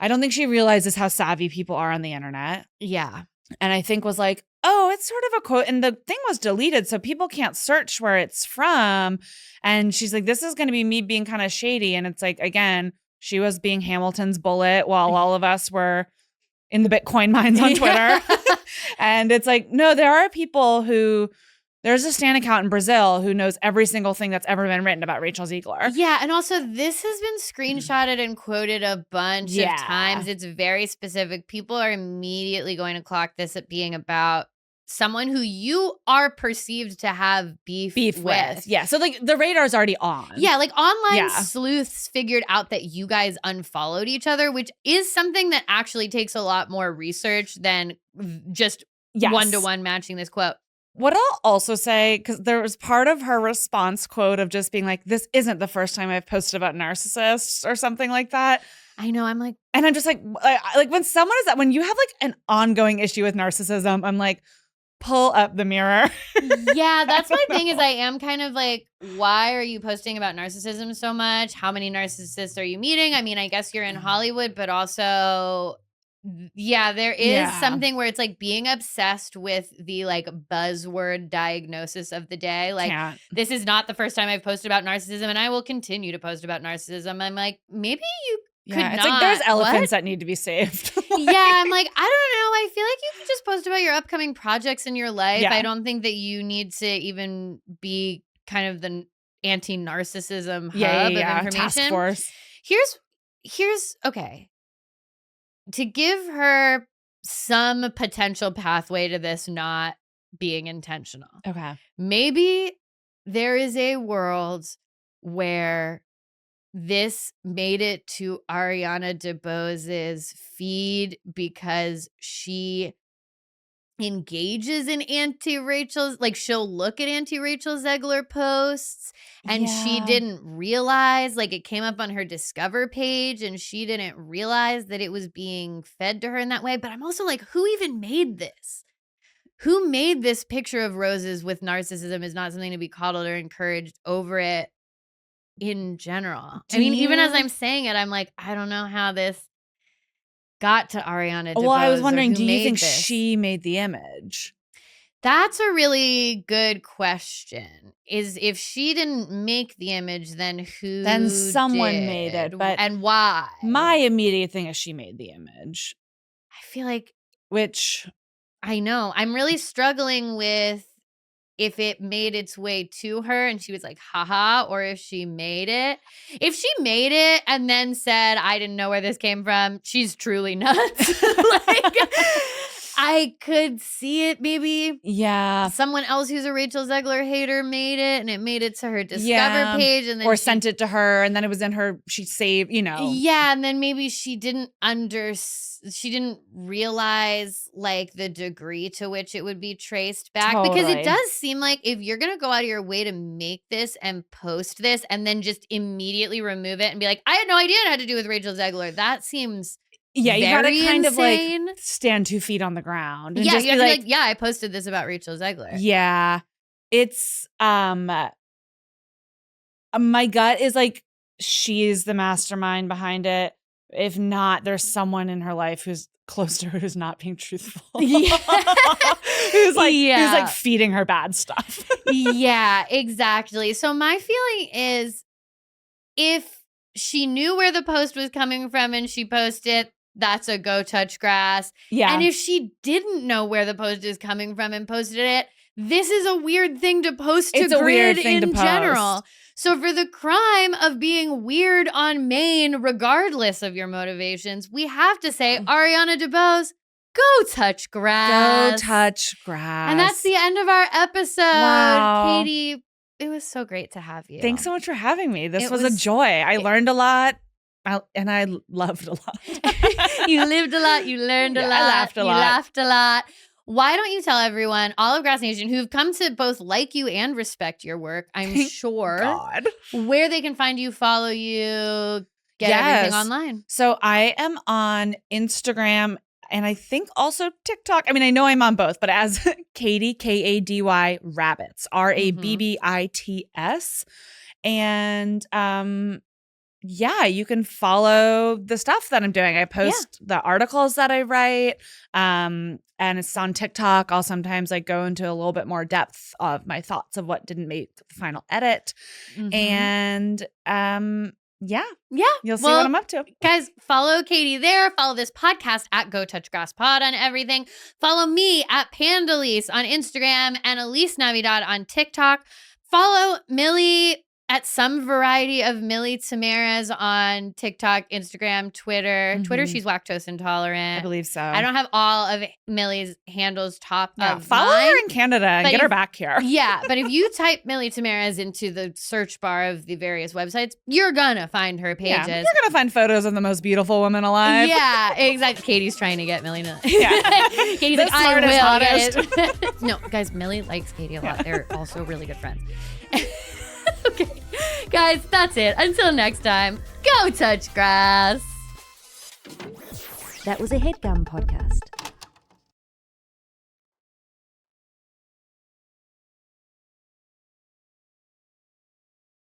I don't think she realizes how savvy people are on the internet. Yeah. And I think was like, oh, it's sort of a quote. And the thing was deleted, so people can't search where it's from. And she's like, this is going to be me being kind of shady. And it's like, again, she was being Hamilton's bullet while all of us were in the Bitcoin mines on Twitter. And it's like, no, there are people who... There's a Stan account in Brazil who knows every single thing that's ever been written about Rachel Zegler. Yeah, and also this has been screenshotted and quoted a bunch of times. It's very specific. People are immediately going to clock this at being about someone who you are perceived to have beef with. Yeah, so like the radar's already on. Yeah, like online sleuths figured out that you guys unfollowed each other, which is something that actually takes a lot more research than just one-to-one matching this quote. What I'll also say, because there was part of her response quote of just being like, this isn't the first time I've posted about narcissists or something like that. I know. I'm like, and I'm just like when someone is that, when you have like an ongoing issue with narcissism, I'm like, pull up the mirror. Yeah, that's my thing is I am kind of like, why are you posting about narcissism so much? How many narcissists are you meeting? I mean, I guess you're in Hollywood, but also... Yeah, there is something where it's like being obsessed with the like buzzword diagnosis of the day. Like, this is not the first time I've posted about narcissism, and I will continue to post about narcissism. I'm like, maybe you could not. It's like there's elephants that need to be saved. Yeah, I'm like, I don't know. I feel like you can just post about your upcoming projects in your life. Yeah. I don't think that you need to even be kind of the anti-narcissism hub of information. Task force. Here's okay. To give her some potential pathway to this not being intentional. Okay. Maybe there is a world where this made it to Ariana DeBose's feed because she engages in anti-Rachel's, like she'll look at anti-Rachel Zegler posts and she didn't realize, like it came up on her Discover page and she didn't realize that it was being fed to her in that way. But I'm also like, who even made this? Who made this picture of roses with narcissism is not something to be coddled or encouraged over it in general. Even as I'm saying it, I'm like, I don't know how this got to Ariana DeBose. Well, I was wondering, do you think this. she made the image? That's a really good question. Is if she didn't make the image, then who? Then someone did? made it, but and why? My immediate thing is she made the image. I feel like, which I know I'm really struggling with if it made its way to her and she was like, haha, or if she made it. If she made it and then said, I didn't know where this came from, she's truly nuts. I could see it maybe. Yeah. Someone else who's a Rachel Zegler hater made it, and it made it to her Discover page, and then or sent it to her, and then it was in her. She saved, Yeah, and then maybe she didn't realize like the degree to which it would be traced back, because it does seem like if you're gonna go out of your way to make this and post this, and then just immediately remove it and be like, I had no idea it had to do with Rachel Zegler. That seems. Yeah, you gotta kind insane. Of like stand 2 feet on the ground. And yeah, just you have to be like, yeah, I posted this about Rachel Zegler. Yeah, it's my gut is like she's the mastermind behind it. If not, there's someone in her life who's close to her who's not being truthful. Yeah. who's like feeding her bad stuff. Yeah, exactly. So my feeling is, if she knew where the post was coming from and she posted it, that's a go touch grass. Yeah. And if she didn't know where the post is coming from and posted it, this is a weird thing to post to Grid in general. So for the crime of being weird on Maine, regardless of your motivations, we have to say, Ariana DeBose, go touch grass. Go touch grass. And that's the end of our episode. Wow. Kady, it was so great to have you. Thanks so much for having me. This was a joy. I learned a lot. And I loved a lot. You lived a lot. You learned a lot. I laughed a lot. You laughed a lot. Why don't you tell everyone, all of Grass Nation, who've come to both like you and respect your work, I'm sure, where they can find you, follow you, get everything online. So I am on Instagram and I think also TikTok. I mean, I know I'm on both, but as Kady, Kady Rabbits, Rabbits. And yeah, you can follow the stuff that I'm doing. I post the articles that I write, and it's on TikTok. I'll sometimes like go into a little bit more depth of my thoughts of what didn't make the final edit. And yeah, you'll see what I'm up to. Guys, follow Kady there. Follow this podcast at Go Touch Grass Pod on everything. Follow me at Pandalise on Instagram and Alise Navidad on TikTok. Follow Millie at some variety of Millie Tamaras on TikTok, Instagram, Twitter. Twitter, she's lactose intolerant. I believe so. I don't have all of Millie's handles top of follow mine, her in Canada and get her back here. Yeah, but if you type Millie Tamaras into the search bar of the various websites, you're gonna find her pages. Yeah, you're gonna find photos of the most beautiful women alive. Yeah, exactly. Kady's trying to get Millie to. Yeah. Kady's like, I will get it. No, guys, Millie likes Kady a lot. They're also really good friends. Okay, guys, that's it. Until next time, go touch grass. That was a HeadGum podcast.